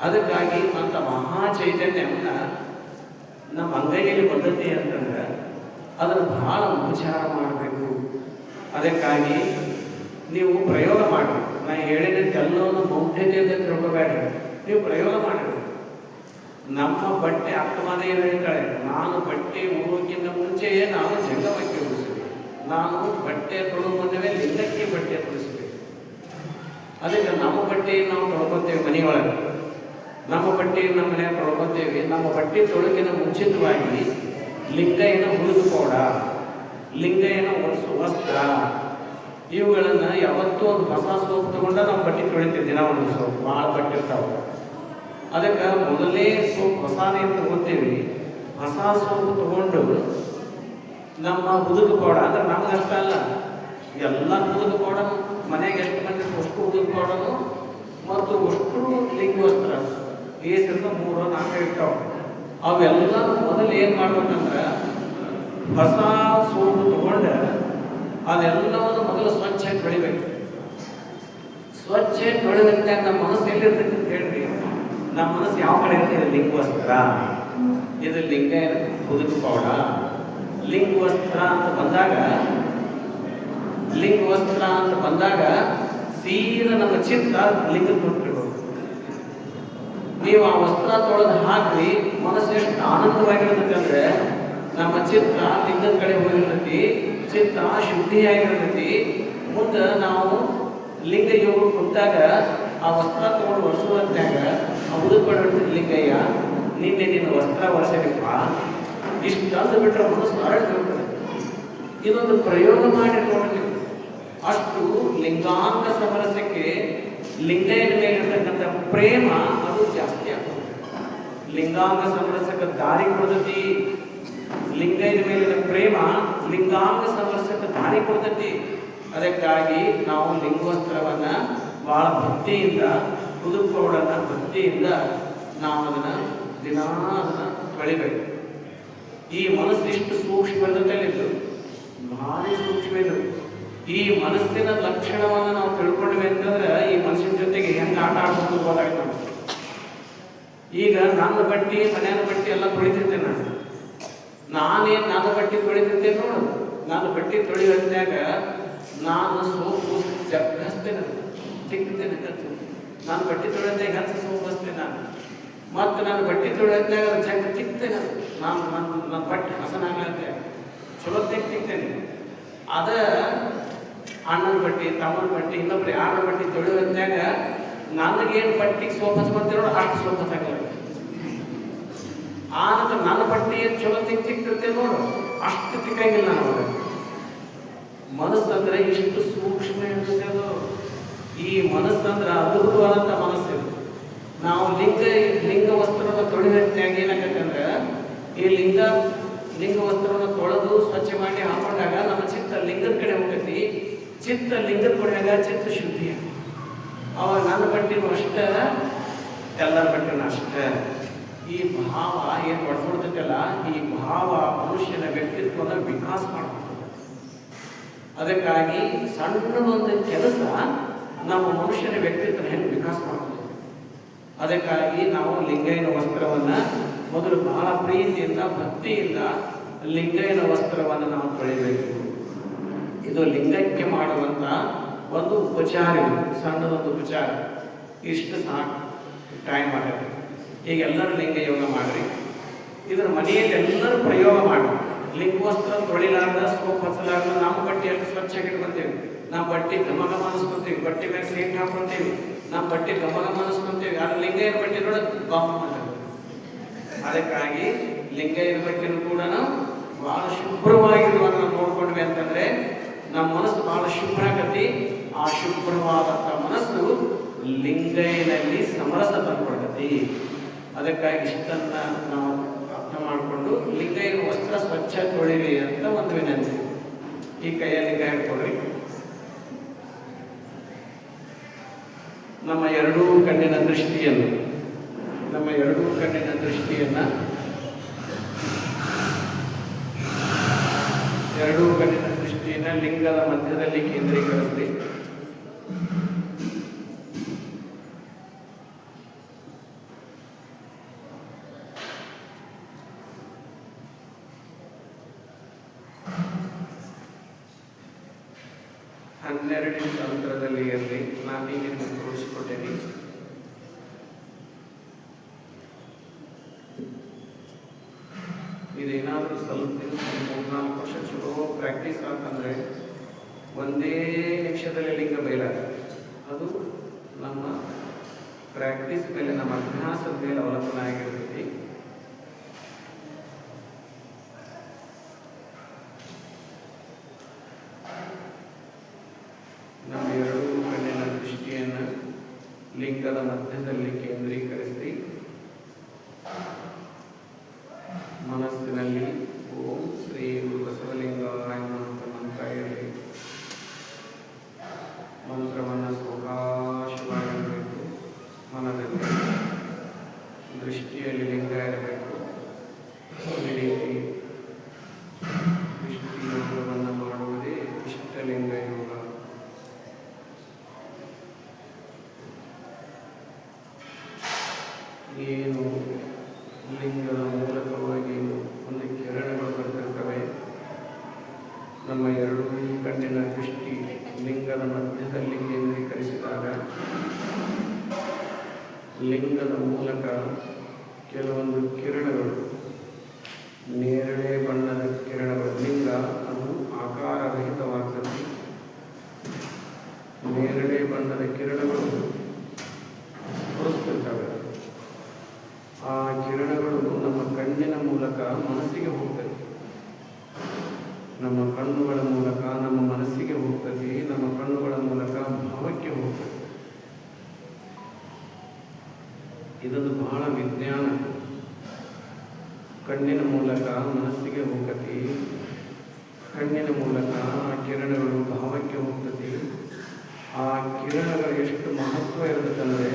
ಅದಕ್ಕಾಗಿ ಅಂತ ಮಹಾ ಚೈತನ್ಯವನ್ನ ನಮ್ಮ ಅಂಗೈಯಲ್ಲಿ ಬಂದತೆ ಅಂತಂದ್ರೆ ಅದನ್ನು ಬಹಳ ಉಪಚಾರ ಮಾಡಬೇಕು. ಅದಕ್ಕಾಗಿ ನೀವು ಪ್ರಯೋಗ ಮಾಡಬೇಕು. ನಾನು ಹೇಳಿದಂತೆ ಎಲ್ಲವನ್ನು ಮೌಢ್ಯತೆಯಿಂದ ತಿಳ್ಕೋಬೇಡಿ, ನೀವು ಪ್ರಯೋಗ ಮಾಡಬೇಕು. ನಮ್ಮ ಬಟ್ಟೆ ಅಕ್ಕಮನೆ ಹೇಳ್ತಾಳೆ, ನಾನು ಬಟ್ಟೆ ಉಡುವುದಕ್ಕಿಂತ ಮುಂಚೆಯೇ ನಾನು ಜಂಗಮಕ್ಕೆ ಉಡಿಸಿದೆ, ನಾನು ಬಟ್ಟೆ ತೊಳುವ ಮುನ್ನವೇ ಲಿಂಗಕ್ಕೆ ಬಟ್ಟೆ ತೊಡಿಸಿದೆ. ಅದಕ್ಕೆ ನಮ್ಮ ಬಟ್ಟೆಯನ್ನು ನಾವು ತೊಳ್ಕೊತೇವೆ ಮನೆಯೊಳಗೆ, ನಮ್ಮ ಬಟ್ಟೆಯನ್ನು ನಮ್ಮ ಮನೆಯಾಗ ತೊಳ್ಕೊತೇವೆ. ನಮ್ಮ ಬಟ್ಟೆ ತೊಳಗಿನ ಮುಂಚಿತವಾಗಿ ಲಿಂಗ ಏನೋ ಹುಡುಕೋಡ, ಲಿಂಗ ಏನೋ ಒಡಿಸು ವಸ್ತ್ರ, ಇವುಗಳನ್ನು ಯಾವತ್ತೂ ಒಂದು ಹೊಸ ಸೋಪ್ ತಗೊಂಡ ನಾವು ಬಟ್ಟೆ ತೊಳಿತೀವಿ. ದಿನ ಒಂದು ಸೋಪ್ ಭಾಳ ಬಟ್ಟೆ ಇರ್ತಾವೆ. ಅದಕ್ಕೆ ಮೊದಲೇ ಸೋಪ್ ಹೊಸ ನೀರು ತಗೋತೀವಿ. ಹೊಸ ಸೋಪ್ ತಗೊಂಡು ನಮ್ಮ ಹುದುಕೋಡ ಅಂದ್ರೆ ನಮ್ಗೆ ಅಷ್ಟ ಅಲ್ಲ, ಎಲ್ಲ ಹುದುಕೋಡ ಮನೆಗೆ ಎಷ್ಟು ಮಂದಿ ಅಷ್ಟು ಹುದುಕೋಡನು ಮತ್ತು ಅಷ್ಟು ಲಿಂಗ ವಸ್ತ್ರ ಏಸರಿಂದ 3-4 ಇರ್ತಾವೆ. ಅವೆಲ್ಲ ಮೊದಲು ಏನು ಮಾಡ್ಬೇಕಂದ್ರೆ ಹೊಸ ಸೋಪು ತಗೊಂಡು ಅದೆಲ್ಲವನ್ನು ಮೊದಲು ಸ್ವಚ್ಛ ತೊಳಿಬೇಕು. ಸ್ವಚ್ಛ ತೊಳೆದಂತೆ ನಮ್ಮ ಮನಸ್ಸು ಎಲ್ಲಿರ್ತೈತೆ ಅಂತ ಹೇಳ್ರಿ, ನಮ್ಮ ಮನಸ್ಸು ಯಾವ ಕಡೆ ಇರುತ್ತೆ? ಇದು ಲಿಂಗ ವಸ್ತ್ರ, ಇದು ಲಿಂಗ ಹುದುಕೋಡ. ಲಿಂಗ ವಸ್ತ್ರ ಅಂತ ಬಂದಾಗ, ಲಿಂಗ ವಸ್ತ್ರ ಅಂತ ಬಂದಾಗ ಸೀದಾ ನಮ್ಮ ಚಿತ್ತ ಲಿಂಗ ಕೊಟ್ಟಿರ್ಬೇಕು. ನೀವು ಆ ವಸ್ತ್ರ ತೊಳೆದು ಹಾಕಿ ಮನಸ್ಸು ಎಷ್ಟು ಆನಂದವಾಗಿರ್ತೈತೆ ಅಂದ್ರೆ ನಮ್ಮ ಚಿತ್ತ ಲಿಂಗದ ಕಡೆ ಹೋಗಿರ್ತೈತಿ, ಚಿತ್ತ ಶುದ್ಧಿಯಾಗಿರ್ತೈತಿ. ಮುಂದೆ ನಾವು ಲಿಂಗ ಯೋಗ ಕುಂತಾಗ ಆ ವಸ್ತ್ರ ತಗೊಂಡು ಒರೆಸುವಂತಾಗ ಆ ಹುಡುಕೊಂಡಿರ್ತೈತಿ ಲಿಂಗಯ್ಯ, ನಿನ್ನೆ ನಿನ್ನ ವಸ್ತ್ರ ಒರೆಸಲಿಪ್ಪ, ಇಷ್ಟು ತಂದು ಬಿಟ್ಟರೆ ಮನಸ್ಸು ಹರಡಿರ್ತದೆ. ಇದೊಂದು ಪ್ರಯೋಗ ಮಾಡಿ ನೋಡಲಿ. ಅಷ್ಟು ಲಿಂಗಾಂಗ ಸಮರಸಕ್ಕೆ ಲಿಂಗಯ್ಯನ ಮೇಲಿರ್ತಕ್ಕಂಥ ಪ್ರೇಮ ಅದು ಜಾಸ್ತಿ ಆಗ್ತದೆ. ಲಿಂಗಾಂಗ ಸಮರಸಕ್ಕೆ ದಾರಿ ಕೊಡ್ತೈತಿ. ಲಿಂಗಯ್ಯನ ಮೇಲಿನ ಪ್ರೇಮ ಲಿಂಗಾಂಗ ಸಮರಸಕ್ಕೆ ದಾರಿ ಕೊಡ್ತೈತಿ. ಅದಕ್ಕಾಗಿ ನಾವು ಲಿಂಗವಸ್ತ್ರವನ್ನು ಭಾಳ ಭಕ್ತಿಯಿಂದ, ಹುದುಕೋಡನ್ನ ಭಕ್ತಿಯಿಂದ ನಾವು ಅದನ್ನು ದಿನ ಅದನ್ನು ತೊಳಿಬೇಕು. ಈ ಮನಸ್ಸು ಇಷ್ಟು ಸೂಕ್ಷ್ಮದಲ್ಲಿದ್ದು, ಭಾರಿ ಸೂಕ್ಷ್ಮ ಇದು. ಈ ಮನಸ್ಸಿನ ಲಕ್ಷಣವನ್ನು ನಾವು ತಿಳ್ಕೊಂಡ್ವಿ ಅಂತಂದ್ರೆ ಈ ಮನಸ್ಸಿನ ಜೊತೆಗೆ ಹೆಂಗೆ ಆಟ ಆಡ್ಕೊಂಡು ಗೊತ್ತಾಗ್ತದೆ ನಮ್ಗೆ. ಈಗ ನನ್ನ ಬಟ್ಟೆ ಮನೆಯ ಬಟ್ಟೆ ಎಲ್ಲ ತೊಳಿತಿರ್ತೇನೆ ನಾನೇನು ನನ್ನ ಬಟ್ಟೆ ತೊಳಿತಿರ್ತೇನೆ ನೋಡು. ನಾನು ಬಟ್ಟೆ ತೊಳೆಯುವಾಗ ನಾನು ಸೋಪು ಹಚ್ತೇನೆ, ತಿಕ್ತೇನೆ ಕತ್ತು. ನಾನು ಬಟ್ಟೆ ತೊಳೆದಾಗ ಹಚ್ಚ ಸೋಪು ಹಚ್ತೇನೆ ನಾನು. ಮತ್ತು ನಾನು ಬಟ್ಟೆ ತೊಳೆದಾಗ ಜಗ್ ತಿಕ್ತೇನೆ. ನಾನು ನನ್ನ ಬಟ್ಟೆ ಹಸನಾಗತ್ತೆ ಚಲೋ ತಿಕ್ತೇನೆ. ಅದ ಅಣ್ಣನ ಬಟ್ಟೆ, ತಮ್ಮನ ಬಟ್ಟೆ, ಇನ್ನೊಬ್ರು ಯಾರ ಬಟ್ಟೆ ತೊಳೆಯುವಾಗ ನನಗೇನು ಬಟ್ಟೆಗೆ ಸೋಪ್ ಹಚ್ಕೊಂತೀರೋ ಅಷ್ಟು ಸೋಪ್ ಹಚ್ಚಾಗಲ್ಲ. ಆನಂತರ ನನ್ನ ಬಟ್ಟೆ ಏನು ಚಲೋ ತಿಕ್ತಿರ್ತೇವೆ ನೋಡು, ಅಷ್ಟು ತಿಕ್ಕಂಗಿಲ್ಲ ನಾವು. ಮನಸ್ಸಂದ್ರೆ ಇಷ್ಟು ಸೂಕ್ಷ್ಮ ಇರ್ತದೆ ಅದು. ಈ ಮನಸ್ಸಂದ್ರೆ ಅದ್ಭುತವಾದಂಥ ಮನಸ್ಸು. ನಾವು ಲಿಂಗ ವಸ್ತ್ರವನ್ನು ತೊಳೆದಾಗ ಏನಾಗತ್ತೆ ಅಂದ್ರೆ ಈ ಲಿಂಗ ವಸ್ತ್ರವನ್ನು ತೊಳೆದು ಸ್ವಚ್ಛ ಮಾಡಿ ಹಾಕೊಂಡಾಗ ನಮ್ಮ ಚಿತ್ತ ಲಿಂಗದ ಕಡೆ ಹೋಗ್ತೈತಿ. ಚಿತ್ತ ಲಿಂಗದ ಕಡೆಯಾಗ ಚಿತ್ತ ಶುದ್ಧಿ. ಅವಾಗ ನನ್ನ ಬಟ್ಟೆನೂ ಅಷ್ಟೇ, ಎಲ್ಲರ ಬಟ್ಟೆನೂ ಅಷ್ಟೇ. ಈ ಭಾವ ಏನು ಪಡ್ಕೊಳ್ತೈತಲ್ಲ, ಈ ಭಾವ ಮನುಷ್ಯನ ವ್ಯಕ್ತಿತ್ವದ ವಿಕಾಸ ಮಾಡ್ಕೊಳ್ತದೆ. ಅದಕ್ಕಾಗಿ ಸಣ್ಣದೊಂದು ಕೆಲಸ ನಮ್ಮ ಮನುಷ್ಯನ ವ್ಯಕ್ತಿತ್ವ ಹೆಂಗೆ ವಿಕಾಸ ಮಾಡ್ಬೋದು. ಅದಕ್ಕಾಗಿ ನಾವು ಲಿಂಗೈನ ವಸ್ತ್ರವನ್ನು ಮೊದಲು ಬಹಳ ಪ್ರೀತಿಯಿಂದ ಭಕ್ತಿಯಿಂದ ಲಿಂಗೈನ ವಸ್ತ್ರವನ್ನು ನಾವು ತೊಳಿಬೇಕು. ಇದು ಲಿಂಗಕ್ಕೆ ಮಾಡುವಂಥ ಒಂದು ಉಪಚಾರ, ಇದು ಸಣ್ಣದೊಂದು ಉಪಚಾರ. ಇಷ್ಟು ಸಾಕು, ಟೈಮ್ ಆಗುತ್ತೆ. ಈಗ ಎಲ್ಲರೂ ಲಿಂಗ ಯೋಗ ಮಾಡಿರಿ. ಇದರ ಮನೆಯಲ್ಲಿ ಎಲ್ಲರೂ ಪ್ರಯೋಗ ಮಾಡಿ. ಲಿಂಗೋಸ್ತ್ರ ತೊಳಿಲಾರ್ದ ಸೋಪ್ ಹಚ್ಚಲಾರ್ದ ನಮ್ಮ ಬಟ್ಟೆಯಲ್ಲಿ ಸ್ವಚ್ಛಾಗಿ ಇಟ್ಕೊತೀವಿ. ನಮ್ಮ ಬಟ್ಟೆ ಘಮ ಘಮ ಅನಿಸ್ಕೊತೀವಿ, ಬಟ್ಟೆ ಮೇಲೆ ಸೇಂಟ್ ಹಾಕ್ಕೊತೀವಿ, ನಮ್ಮ ಬಟ್ಟೆ ಘಮ ಘಮ ಅನಿಸ್ಕೊತೀವಿ. ಅದು ಲಿಂಗೈನ ಬಟ್ಟೆ ನೋಡೋದು ಬಾಂಬ್ ಮಾಡ್ತಾರೆ. ಅದಕ್ಕಾಗಿ ಲಿಂಗೈನ ಬಟ್ಟೆನೂ ಕೂಡ ನಾವು ಭಾಳ ಶುಭ್ರವಾಗಿರುವಾಗ ನಾವು ನೋಡ್ಕೊಂಡ್ವಿ ಅಂತಂದರೆ ನಮ್ಮ ಮನಸ್ಸು ಭಾಳ ಶುಭ್ರ ಆಗತಿ. ಆ ಶುಭ್ರವಾದಂಥ ಮನಸ್ಸು ಲಿಂಗೈನಲ್ಲಿ ಸಮರಸ ತಂದ್ಕೊಡ್ತತಿ. ಅದಕ್ಕಾಗಿ ಇಷ್ಟನ್ನ ನಾವು ಅರ್ಥ ಮಾಡಿಕೊಂಡು ಲಿಂಗೈನ ವಸ್ತ್ರ ಸ್ವಚ್ಛ ತೊಳಿರಿ ಅಂತ ಒಂದು ವಿನಂತಿ. ಈ ಕೈಯಲ್ಲಿ ಕೈ ಹಿಡ್ಕೊಳ್ರಿ. ನಮ್ಮ ಎರಡೂ ಕಣ್ಣಿನ ದೃಷ್ಟಿಯನ್ನು ಲಿಂಗದ ಮಧ್ಯದಲ್ಲಿ ಕೇಂದ್ರೀಕರಿಸಿ. ಹನ್ನೆರಡನೇ ತಂತ್ರದಲ್ಲಿ ಇರಲಿ. ನಾನು ಈಗ ತೋರಿಸಿಕೊಟ್ಟೇನೆ. ಇದೇನಾದರೂ ಸ್ವಲ್ಪ 3-4 ವರ್ಷ ಚಲೋ ಪ್ರಾಕ್ಟೀಸ್ ಅಂತಂದರೆ ಒಂದೇ ನಿಮಿಷದಲ್ಲಿ ಲಿಂಗ ಬಯಲಾಗುತ್ತೆ. ಅದು ನಮ್ಮ ಪ್ರಾಕ್ಟೀಸ್ ಮೇಲೆ, ನಮ್ಮ ಅಭ್ಯಾಸದ ಮೇಲೆ ಅವಲಂಬನೆ ಆಗಿರ್ತೈತಿ. ನಮ್ಮ ಎರಡೂ ಕಣ್ಣಿನ ದೃಷ್ಟಿಯನ್ನು ಲಿಂಗದ ಮಧ್ಯದಲ್ಲಿ ಕೇಂದ್ರೀಕರಿಸಿ ಮನಸ್ಸಿನಲ್ಲಿ ಓಂ ಶ್ರೀ ಗುರು ಬಸವಲಿಂಗಾಯ ಅಂತ ಮಂತ್ರ ಇರಲಿ. ಮಂತ್ರವನ್ನು ಸೌಕಾಶವಾಗಿರಬೇಕು. ಮನದಲ್ಲಿ ದೃಷ್ಟಿಯಲ್ಲಿ ಲಿಂಗ ಇರಬೇಕು. ಈ ರೀತಿ ದೃಷ್ಟಿ ಯೋಗವನ್ನು ಮಾಡುವುದೇ ಇಷ್ಟಲಿಂಗ ಯೋಗ. ಏನು ಲಿಂಗದ ಮೂಲಕವಾಗಿ ಒಂದು ಕಿರಣಗಳು ಬರ್ತಿರ್ತವೆ. ನಮ್ಮ ಎರಡೂ ಕಣ್ಣಿನ ದೃಷ್ಟಿ ಲಿಂಗದ ಮಧ್ಯದಲ್ಲಿ ಕೇಂದ್ರೀಕರಿಸಿದಾಗ ಲಿಂಗದ ಮೂಲಕ ಕೆಲವೊಂದು ಕಿರಣಗಳು, ನೇರಳೆ ಬಣ್ಣದ ಕಿರಣಗಳು, ಲಿಂಗ ಅದು ಆಕಾರರಹಿತವಾಗ್ತದೆ. ನೇರಳೆ ಬಣ್ಣದ ಕಿರಣಗಳು ತೋರಿಸ್ತಿರ್ತವೆ. ಆ ಕಿರಣಗಳು ನಮ್ಮ ಕಣ್ಣಿನ ಮೂಲಕ ಮನಸ್ಸಿಗೆ ಹೋಗ್ತದೆ. ನಮ್ಮ ಕಣ್ಣುಗಳ ಮೂಲಕ ನಮ್ಮ ಮನಸ್ಸಿಗೆ ಹೋಗ್ತದೆ. ನಮ್ಮ ಕಣ್ಣುಗಳ ಮೂಲಕ ಭಾವಕ್ಕೆ ಹೋಗ್ತದೆ. ಇದೊಂದು ಬಹಳ ವಿಜ್ಞಾನ. ಕಣ್ಣಿನ ಮೂಲಕ ಮನಸ್ಸಿಗೆ ಹೋಗ್ತದೆ. ಕಣ್ಣಿನ ಮೂಲಕ ಆ ಕಿರಣಗಳು ಭಾವಕ್ಕೆ ಹೋಗ್ತದೆ. ಆ ಕಿರಣಗಳು ಎಷ್ಟು ಮಹತ್ವ ಇರ್ತದಂದರೆ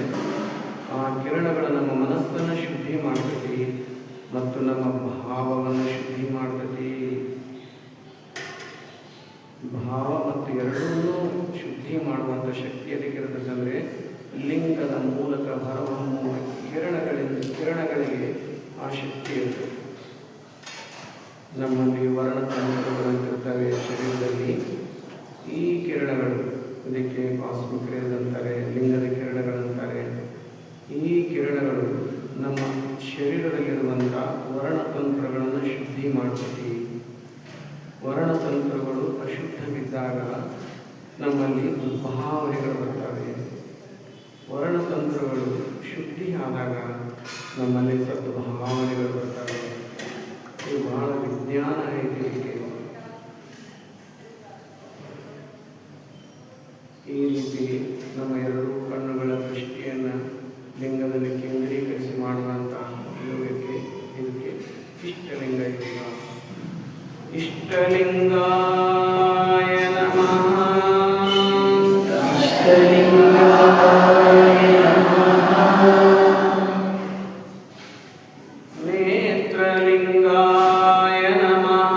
ಆ ಕಿರಣಗಳು ನಮ್ಮ ಮನಸ್ಸನ್ನು ಶುದ್ಧಿ ಮಾಡ್ತೈತಿ ಮತ್ತು ನಮ್ಮ ಭಾವವನ್ನು ಶುದ್ಧಿ ಮಾಡ್ತೈತಿ. ಭಾವ ಮತ್ತು ಎರಡನ್ನೂ ಶುದ್ಧಿ ಮಾಡುವಂಥ ಶಕ್ತಿ ಅದಕ್ಕಿರ್ತದಂದರೆ ಲಿಂಗದ ಮೂಲಕ ಹೊರಹೊಮ್ಮುವ ಕಿರಣಗಳಿಗೆ ಆ ಶಕ್ತಿ ಇರ್ತದೆ. ನಮ್ಮಲ್ಲಿ ವರ್ಣತಂತ್ರಗಳಂತಿರ್ತವೆ ಶರೀರದಲ್ಲಿ. ಈ ಕಿರಣಗಳು, ಇದಕ್ಕೆ ಕಾಸ್ಮಿಕ್ ರೇಸ್ ಅಂತಾರೆ, ಲಿಂಗದ ಕಿರಣಗಳಂತಾರೆ. ಈ ಕಿರಣಗಳು ನಮ್ಮ ಶರೀರದಲ್ಲಿರುವಂಥ ವರ್ಣತಂತ್ರಗಳನ್ನು ಶುದ್ಧಿ ಮಾಡ್ತೈತಿ. ವರ್ಣತಂತ್ರಗಳು ಅಶುದ್ಧವಿದ್ದಾಗ ನಮ್ಮಲ್ಲಿ ದುರ್ಭಾವನೆಗಳು ಬರ್ತವೆ. ವರ್ಣತಂತ್ರಗಳು ಶುದ್ಧಿ ಆದಾಗ ನಮ್ಮಲ್ಲಿ ಸದ್ಭಾವನೆಗಳು ಬರ್ತವೆ. ಇದು ಬಹಳ ವಿಜ್ಞಾನ ಐತಿ. ಈ ರೀತಿ ನಮ್ಮ ಎರಡೂ ಕಣ್ಣುಗಳ ದೃಷ್ಟಿಯನ್ನು ಲಿಂಗದಲ್ಲಿ ಕೇಂದ್ರೀಕರಿಸಿ ಮಾಡುವಂಥ ಯೋಗಕ್ಕೆ, ಇದಕ್ಕೆ ಇಷ್ಟಲಿಂಗ ಯೋಗ. ಇಷ್ಟಲಿಂಗಾಯ ನಮಃ. ನೇತ್ರಲಿಂಗಾಯ ನಮಃ.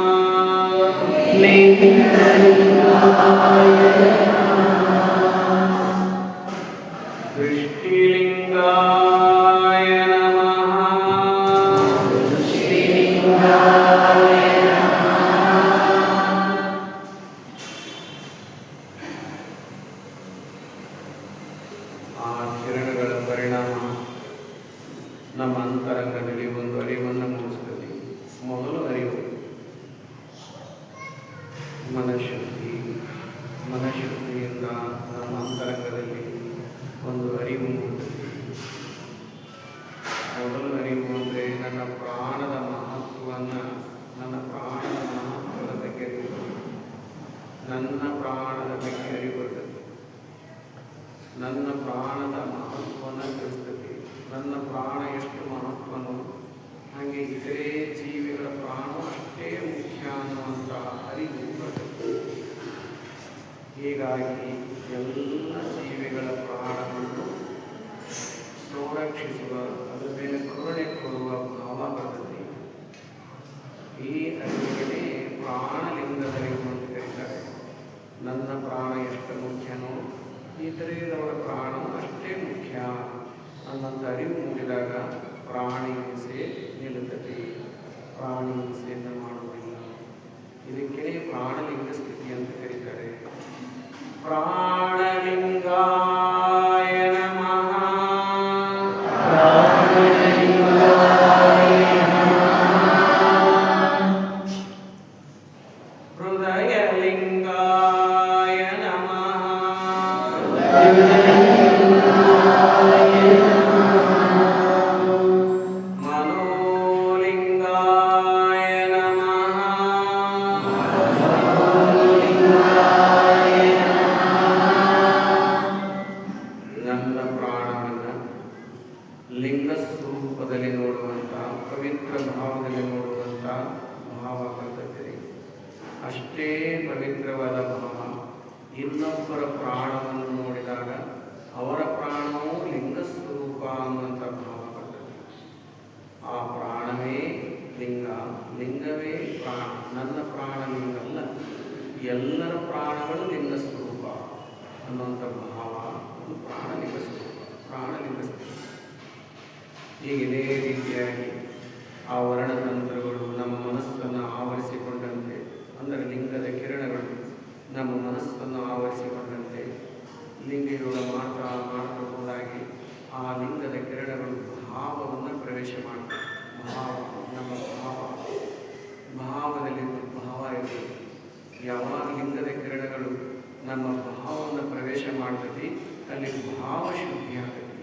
ಅಷ್ಟೇ ಪವಿತ್ರವಾದ ಭಾವ. ಇನ್ನೊಬ್ಬರ ಪ್ರಾಣವನ್ನು ನೋಡಿದಾಗ ಅವರ ಪ್ರಾಣವು ಲಿಂಗ ಸ್ವರೂಪ ಅನ್ನುವಂಥ ಭಾವ ಬರ್ತದೆ. ಆ ಪ್ರಾಣವೇ ಲಿಂಗ, ಲಿಂಗವೇ ಪ್ರಾಣ. ನನ್ನ ಪ್ರಾಣ ಲಿಂಗ ಅಲ್ಲ, ಎಲ್ಲರ ಪ್ರಾಣಗಳು ಲಿಂಗ ಸ್ವರೂಪ ಅನ್ನುವಂಥ ಭಾವ. ಅದು ಪ್ರಾಣಲಿಂಗ ಸ್ವರೂಪ, ಪ್ರಾಣಲಿಂಗ ಸ್ವರೂಪ. ಈಗ ಇದೇ ರೀತಿಯಾಗಿ ಆ ವರ್ಣತಂತ್ರಗಳು ನಮ್ಮ ಮನಸ್ಸನ್ನು ಆವರಿಸಿಕೊಂಡಂತೆ, ಅಂದರೆ ಲಿಂಗದ ಕಿರಣಗಳು ನಮ್ಮ ಮನಸ್ಸನ್ನು ಆವರಿಸಿಕೊಂಡಂತೆ ಲಿಂಗಯೋಗ ಮಾಡ್ತಾ ಮಾಡ್ತಾ ಹೋದಾಗಿ ಆ ಲಿಂಗದ ಕಿರಣಗಳು ಭಾವವನ್ನು ಪ್ರವೇಶ ಮಾಡ್ತವೆ. ಭಾವ, ನಮ್ಮ ಭಾವದಲ್ಲಿ ಭಾವ ಇರ್ತದೆ. ಯಾವಾಗ ಲಿಂಗದ ಕಿರಣಗಳು ನಮ್ಮ ಭಾವವನ್ನು ಪ್ರವೇಶ ಮಾಡ್ತದೆ, ಅಲ್ಲಿ ಭಾವಶುದ್ಧಿ ಆಗ್ತದೆ.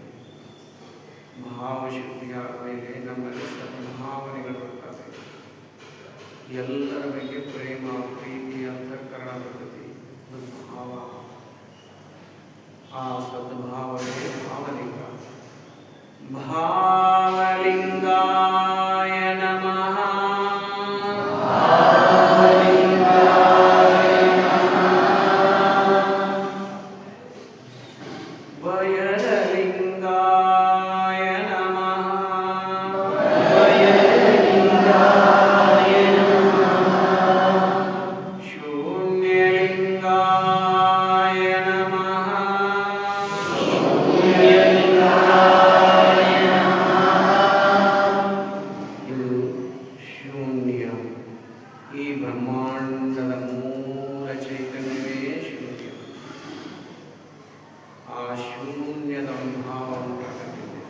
ಭಾವಶುದ್ಧಿಯಾದ ಮೇಲೆ ನಮ್ಮಲ್ಲಿ ಸದ್ಭಾವನೆಗಳು ಬರ್ತವೆ. ಎಲ್ಲರ ಬಗ್ಗೆ ಪ್ರೇಮ, ಪ್ರೀತಿ, ಅಂತಃಕರಣ ಬರ್ತದೆ. ಭಾವ, ಆ ಸದ್ಭಾವನೆ ಭಾವಲಿಂಗ. ಭಾವಲಿಂಗಾಯ ನಮಃ. ವಯಲಿಂಗಾಯ ನಮಃ. ಶೂನ್ಯಲಿಂಗಾಯ ನಮಃ. ಇದು ಶೂನ್ಯ. ಈ ಬ್ರಹ್ಮಾಂಡದ ಮೂಲ ಚೈತನ್ಯವೇ ಶೂನ್ಯ. ಆ ಶೂನ್ಯದ ಅನುಭವ ಉಂಟಾಗುತ್ತಿದೆ.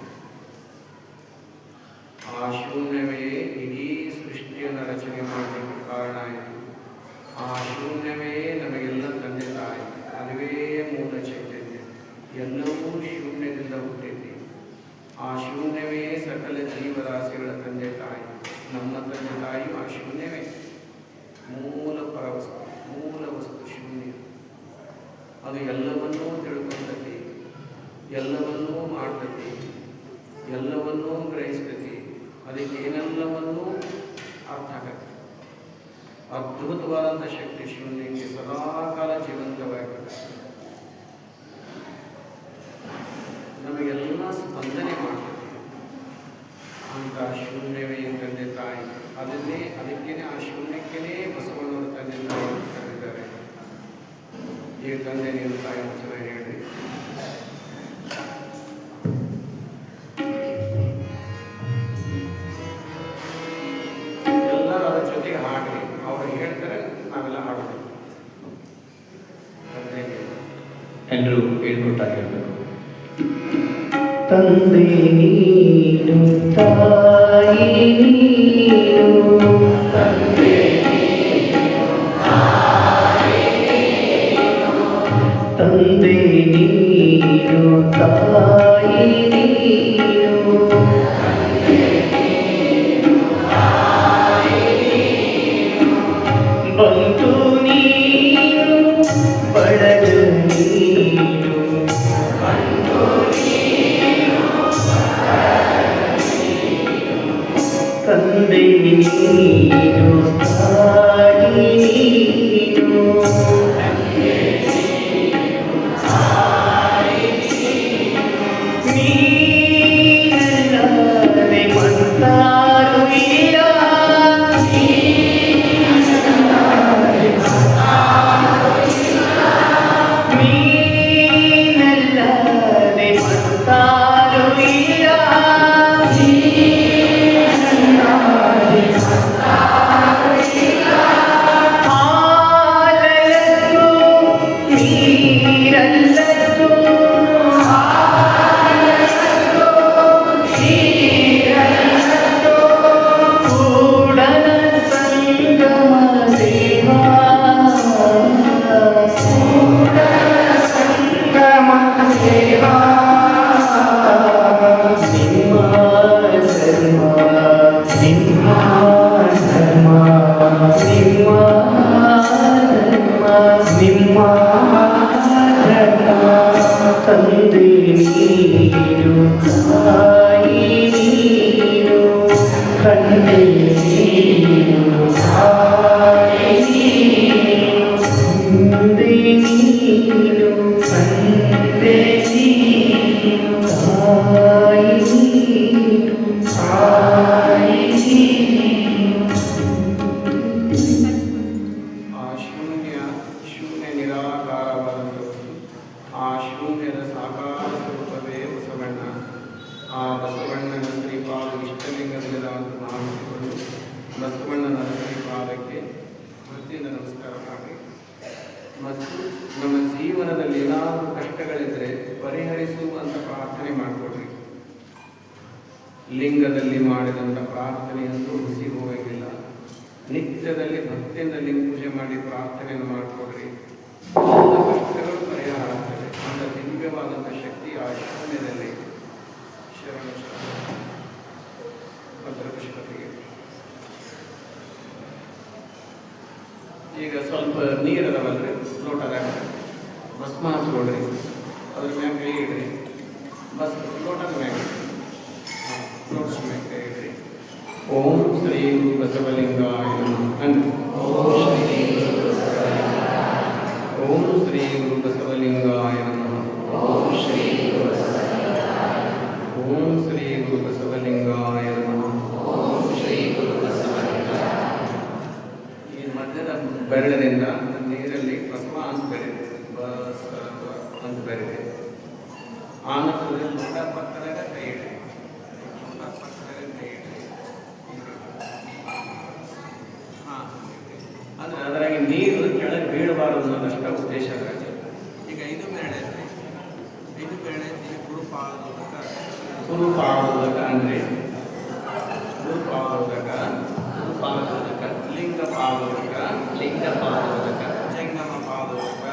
ಆ ಶೂನ್ಯವೇ ಇಡೀ ಸೃಷ್ಟಿಯನ್ನು ರಚನೆ ಮಾಡಲಿಕ್ಕೆ ಕಾರಣ ಆಯಿತು. ಆ ಶೂನ್ಯವೇ ನಮಗೆಲ್ಲ ತಂದೆ ತಾಯಿ. ಅದುವೇ ಮೂಲ ಚೈತನ್ಯ. ಎಲ್ಲವೂ ಶೂನ್ಯದಿಂದ ಹುಟ್ಟಿದೆ. ಆ ಶೂನ್ಯವೇ ಸಕಲ ಜೀವರಾಶಿಗಳ ತಂದೆ ತಾಯಿ. ನಮ್ಮ ತಂದೆ ತಾಯಿಯು ಆ ಶೂನ್ಯವೇ. ಮೂಲ ಪರವಸ್ತು, ಮೂಲ ವಸ್ತು ಶೂನ್ಯ. ಅದು ಎಲ್ಲವನ್ನೂ ತಿಳ್ಕೊಂಡತಿ, ಎಲ್ಲವನ್ನೂ ಮಾಡ್ತತಿ, ಎಲ್ಲವನ್ನೂ ಗ್ರಹಿಸ್ತತಿ. ಅದಕ್ಕೆ ಏನೆಲ್ಲವನ್ನೂ ಅರ್ಥ ಆಗತ್ತೆ. ಅದ್ಭುತವಾದಂಥ ಶಕ್ತಿ ಶೂನ್ಯಕ್ಕೆ ಸದಾಕಾಲ ಜೀವಂತವಾಗಿರುತ್ತೆ. ನಮಗೆಲ್ಲ ಸ್ಪಂದನೆ ಮಾಡ್ತದೆ ಅಂತ ಶೂನ್ಯವೇ ತಂದೆ ತಾಯಿ. ಅದಕ್ಕೇನೆ ಆ ಶೂನ್ಯಕ್ಕೇನೆ ಬಸವಣ್ಣವರು ತಂದೆ ತಾಯಿ ಕರೆದಿದ್ದಾರೆ. ಈ ತಂದೆ ನೀವು ತಾಯಿ ವಚನ ಹೇಳಿ. ಎಲ್ಲರೂ ಅದರ ಜೊತೆಗೆ ಹಾಡ್ರಿ. ಅವರು ಹೇಳ್ತಾರೆ, ನಾವೆಲ್ಲ ಹಾಡೋದು. ಎಲ್ಲರೂ ಹೇಳ್ಕೊಟ್ಟಾಗಿರ್ಬೇಕು. ತಂದೆ ನೀನು, ತಾಯಿ ನೀನು, ತಂದೆ ನೀನು, ತಾಯಿ ನೀನು, ಬಂಧು ನೀನು, ಬಳಗ ನೀನು, ತಂದೆ ನೀನು, ತಾಯಿ ನೀನು, ನೀನಲ್ಲದೆ ಮತ್ತಾರು ಇಲ್ಲ, ನೀನಲ್ಲದೆ ಮತ್ತಾರು ಇಲ್ಲ, ಹಾಲಲ್ಲದು ನೀರಲ್ಲದು, ಕೂಡಲ ಸಂಗಮ ದೇವಾ, ಸಂಗಮ ದೇವಾ, ನಿಮ್ಮ ಧರ್ಮ, ನಿಮ್ಮ ಧರ್ಮ, ನಿಮ್ಮ ಧರ್ಮ, ನಿಮ್ಮ ಧರ್ಮ. ತಂದೆ ನೀನು, ತಾಯಿ ನೀನು, ತಂದೆ ನೀನು, ತಾಯಿ ನೀನು. ಕಷ್ಟಗಳಿದ್ರೆ ಪರಿಹರಿಸುವಂತ ಪ್ರಾರ್ಥನೆ ಮಾಡಿಕೊಡ್ರಿ. ಲಿಂಗದಲ್ಲಿ ಮಾಡಿದಂಥ ಪ್ರಾರ್ಥನೆಯಂತೂ ಹುಸಿ ಹೋಗಂಗಿಲ್ಲ. ನಿತ್ಯದಲ್ಲಿ ಭಕ್ತಿಯಿಂದ ಲಿಂಗ ಪೂಜೆ ಮಾಡಿ ಪ್ರಾರ್ಥನೆಯನ್ನು ಮಾಡಿಕೊಡ್ರಿ. ಎಲ್ಲ ಕಷ್ಟಗಳು ಪರಿಹಾರ ಆಗ್ತದೆ. ಅಂತ ದಿವ್ಯವಾದಂಥ ಶಕ್ತಿ ಆ ಶೂನ್ಯದಲ್ಲಿ ಶರಣ ಭದ್ರಪುಷ್ಪತಿಗೆ. ಈಗ ಸ್ವಲ್ಪ ನೀರದವಲ್ರಿ ಲೋಟದಾಗ ಭಸ್ಮ ಹಚ್ಕೊಡ್ರಿ. ಅದ್ರ ಮ್ಯಾಗ ಕೈ ಇಡ್ರಿ. ಲೋಟದ ಮ್ಯಾಗ ಲೋಟದ ಮ್ಯಾಗ ಕೈ ಇಡ್ರಿ. ಓಂ ಶ್ರೀ ಗುರು ಬಸವಲಿಂಗಾಯ ನಮಃ. ಓಂ ಶ್ರೀ ಗುರು ಬಸವಲಿಂಗಾಯ ನಮಃ. ಓಂ ಶ್ರೀ ಗುರು ಬಸವಲಿಂಗಾಯ ನಮಃ. ಈ ಮಧ್ಯದ ಬೆರಳಿನಿಂದ ನೀರಲ್ಲಿ ಭಸ್ಮ ಅಂತ ಬೆರೀರಿ. ಅಂತ ಬೆರೀರಿ. ಆನಂತರ ಲೋಟ ಪಕ್ಕದಾಗ ಕೈ ಇಡ್ರಿ. ಅಂದ್ರೆ ಅದರಾಗಿ ನೀರು ಕೆಳಗೆ ಬೀಳಬಾರದು ಅನ್ನೋದಷ್ಟ ಉದ್ದೇಶ ಅದ್ರಾಗ. ಈಗ 5 ಬೇಳೆ ಐತ್ರಿ. 5 ಬೇಳೆ ಗುರುಪಾದೋದಕ ಅಂದ್ರೆ ಗುರುಪಾದೋದಕ ಲಿಂಗ ಪಾದೋದಕ ಜಂಗಮ ಪಾದೋದಕ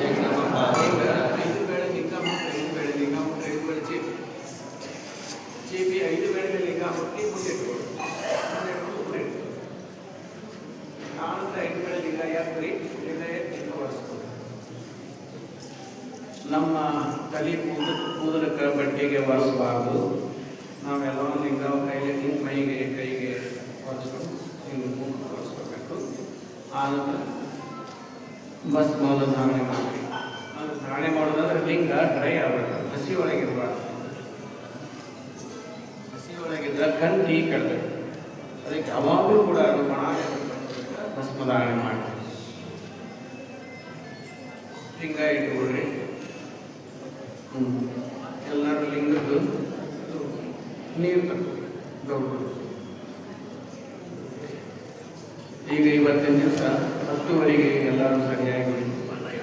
ಜಂಗಮ ಪಾದೋದಕ 5 ಬೇಳೆ ಲಿಂಗ ಮುಟ್ಟ 5 ಬೇಳೆ ಲಿಂಗ ಮುಟ್ಟ 5 ಬೇಳೆ ಚೀಪಿ 5 ಬೇಳೆ ಲಿಂಗ ಮುಟ್ಟಿ ಮುಂದಿಟ್ಕೊಳ್ಳಿ. ಆನಂತರ 5 ಬೇಳೆ ಲಿಂಗ ಯಾತ್ರಿ ಒರೆಸ್ಕೊಳ್ಳಿ. ನಮ್ಮ ತಲೆ ಕೂದಲಕ್ಕೆ ಬಟ್ಟೆಗೆ ಒರೆಸಬಾರ್ದು. ನಾವೆಲ್ಲ ಲಿಂಗ ಕೈಗೆ ಕೈಗೆ ಒರೆಸ್ಕೊಂಡು ಹಿಂಗೆ ಒರೆಸ್ಕೋಬೇಕು. ಆನಂತರ ಭಸ್ಮದ ಧಾರಣೆ ಮಾಡಿ. ಅದು ಧಾರಣೆ ಮಾಡೋದಂದ್ರೆ ಲಿಂಗ ಡ್ರೈ ಆಗಬೇಕು. ಹಸಿ ಒಳಗಿರಬಾರ್ದು. ಹಸಿ ಒಳಗಿದ್ರೆ ಕಂಟಿ ಕೆಡಬೇಕು. ಅದಕ್ಕೆ ಯಾವಾಗಲೂ ಕೂಡ ಭಸ್ಮಧಾರಣೆ ಮಾಡಿ ಲಿಂಗ ಇಟ್ಕೊಳ್ರಿ. ಎಲ್ಲರೂ ಲಿಂಗದ್ದು ನೀರು ತಗೊಳ್ಳಿ ದೊಡ್ಡ. ಈಗ ಇವತ್ತಿನ ದಿವಸ 10:00 ಎಲ್ಲರೂ ಸರಿಯಾಗಿ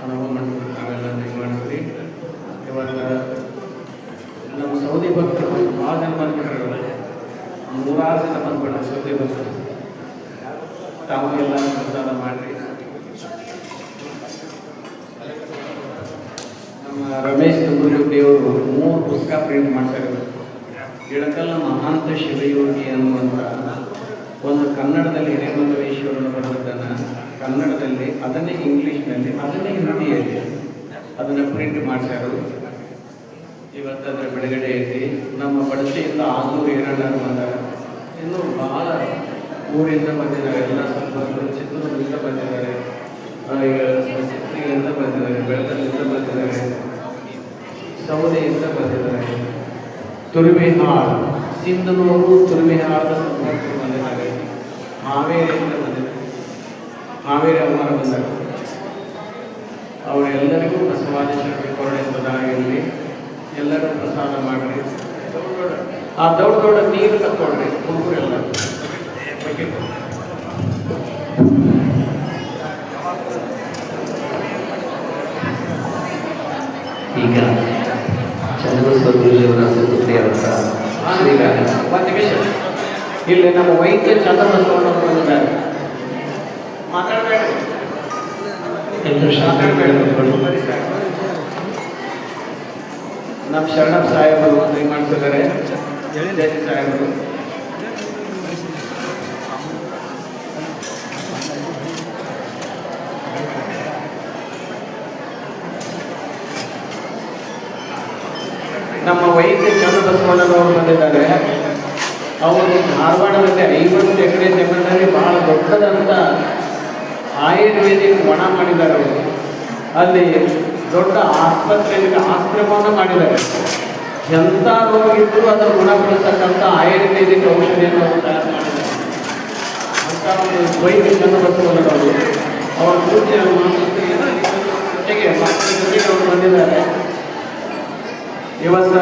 ಅನುಭವ ಮಾಡ್ತೀವಿ. ನಾವೆಲ್ಲ ನಿರ್ವಹಿಸ್ರಿ. ಇವತ್ತು ನಮ್ಮ ಸೌದಿ ಭಕ್ತರು ಭಾಳ ಜನ ಬಂದ್ಬಿಟ್ರು. 100 ಜನ ಬಂದ್ಬಿಟ್ರು ಸೌದಿ ಭಕ್ತರು. ತಾವು ಎಲ್ಲ ಪ್ರಸಾದ ಮಾಡಿರಿ. ನಮ್ಮ ರಮೇಶ್ ತುಗುರುಡಿಯವರು 3 ಪುಸ್ತಕ ಪ್ರಿಂಟ್ ಮಾಡ್ತಾರೆ. ಇಳಕಲ್ಲ ಮಹಾಂತ ಶಿವಯೋಗಿ ಅನ್ನುವಂಥ ಒಂದು ಕನ್ನಡದಲ್ಲಿ ಹಿರೇಮಂಗಲೇಶ್ವರನು ಬರೆದದ್ದನ್ನು ಕನ್ನಡದಲ್ಲಿ, ಅದನ್ನೇ ಇಂಗ್ಲೀಷ್ನಲ್ಲಿ, ಅದನ್ನೇ ಹಿಂದಿಯಲ್ಲಿ ಅದನ್ನು ಪ್ರಿಂಟ್ ಮಾಡ್ತಾರೆ. ಇವತ್ತು ಅದರ ಬಿಡುಗಡೆ ಐತಿ. ನಮ್ಮ ಬಡಸೆಯಿಂದ 600 ಏರಣ್ಣರು ಬಂದಾರೆ. ಇನ್ನೂ ಭಾಳ ಊರಿಂದ ಬಂದಿದ್ದಾರೆ. ಎಲ್ಲ ಚಿತ್ರದುರ್ಗದಿಂದ ಬಂದಿದ್ದಾರೆ, ಈಗ ಚಿತ್ರಿಯಿಂದ ಬಂದಿದ್ದಾರೆ, ಬೆಳಕಲ್ಲಿಂದ ಬಂದಿದ್ದಾರೆ, ಸೌದೆಯಿಂದ ಬಂದಿದ್ದಾರೆ, ತುರುವಿಹಾಳ್ ಸಿಂಧನೂರು ತುರುವಿಹಾಳದ ಸಂಪರ್ಕಕ್ಕೆ ಬಂದಿದ್ದಾರೆ, ಹಾವೇರಿಯಿಂದ ಬಂದಿದ್ದಾರೆ, ಹಾವೇರಿ ಅವಮಾನ ಬಂದಾಗ ಅವರೆಲ್ಲರಿಗೂ ಬಸವಾದೀಶ್ವರ ಕೊರಡೆ ಸದಾ ಇರಲಿ. ಎಲ್ಲರೂ ಪ್ರಸಾದ ಮಾಡಿರಿ. ಆ ದೊಡ್ಡ ನೀರು ತಕ್ಕೊಳ್ರಿ ಹುಡುಗರೆಲ್ಲ. ಈಗ ಚನ್ನಬಸವ ಗುರುಜಿಯವರ ಸುಪುತ್ರಿಯಾದಂಥ ಒಂದು ನಿಮಿಷ, ಇಲ್ಲಿ ನಮ್ಮ ವೈದ್ಯ ಚನ್ನಬಸವಣ್ಣವರು ಬಂದಿದ್ದಾರೆ. ಮಾತಾಡಬೇಡ. ನಮ್ಮ ಶರಣಪ್ಪ ಸಾಹೇಬರು ಒಂದು ಮಾಡ್ತಿದ್ದಾರೆ. ಜಯಂತಿ ಸಾಹೇಬರು ನಮ್ಮ ವೈದ್ಯ ಚನ್ನಬಸವಣ್ಣನವರು ಬಂದಿದ್ದಾರೆ. ಅವರು ಧಾರವಾಡದಲ್ಲಿ 50 ಎಕರೆ ಜಮೀನಲ್ಲಿ ಬಹಳ ದೊಡ್ಡದಂತ ಆಯುರ್ವೇದಿಕ್ ಒಣ ಮಾಡಿದ್ದಾರೆ. ಅವರು ಅಲ್ಲಿ ದೊಡ್ಡ ಆಶ್ರಮವನ್ನು ಮಾಡಿದ್ದಾರೆ. ಎಂಥ ರೋಗ ಇದ್ದರೂ ಅದನ್ನು ಗುಣಪಡಿಸ್ತಕ್ಕಂಥ ಆಯುರ್ವೇದಿಕ್ ಔಷಧಿಯನ್ನು ಅವರು ತಯಾರು ಮಾಡಿದ್ದಾರೆ. ಅಂತ ಒಂದು ವೈದ್ಯ ಚನ್ನಬಸವಣ್ಣನವರು ಅವರ ಪೂಜೆ ಜೊತೆಗೆ ಮಕ್ಕಳ ಜೊತೆಗೆ ಅವರು ಬಂದಿದ್ದಾರೆ. ಇವತ್ತು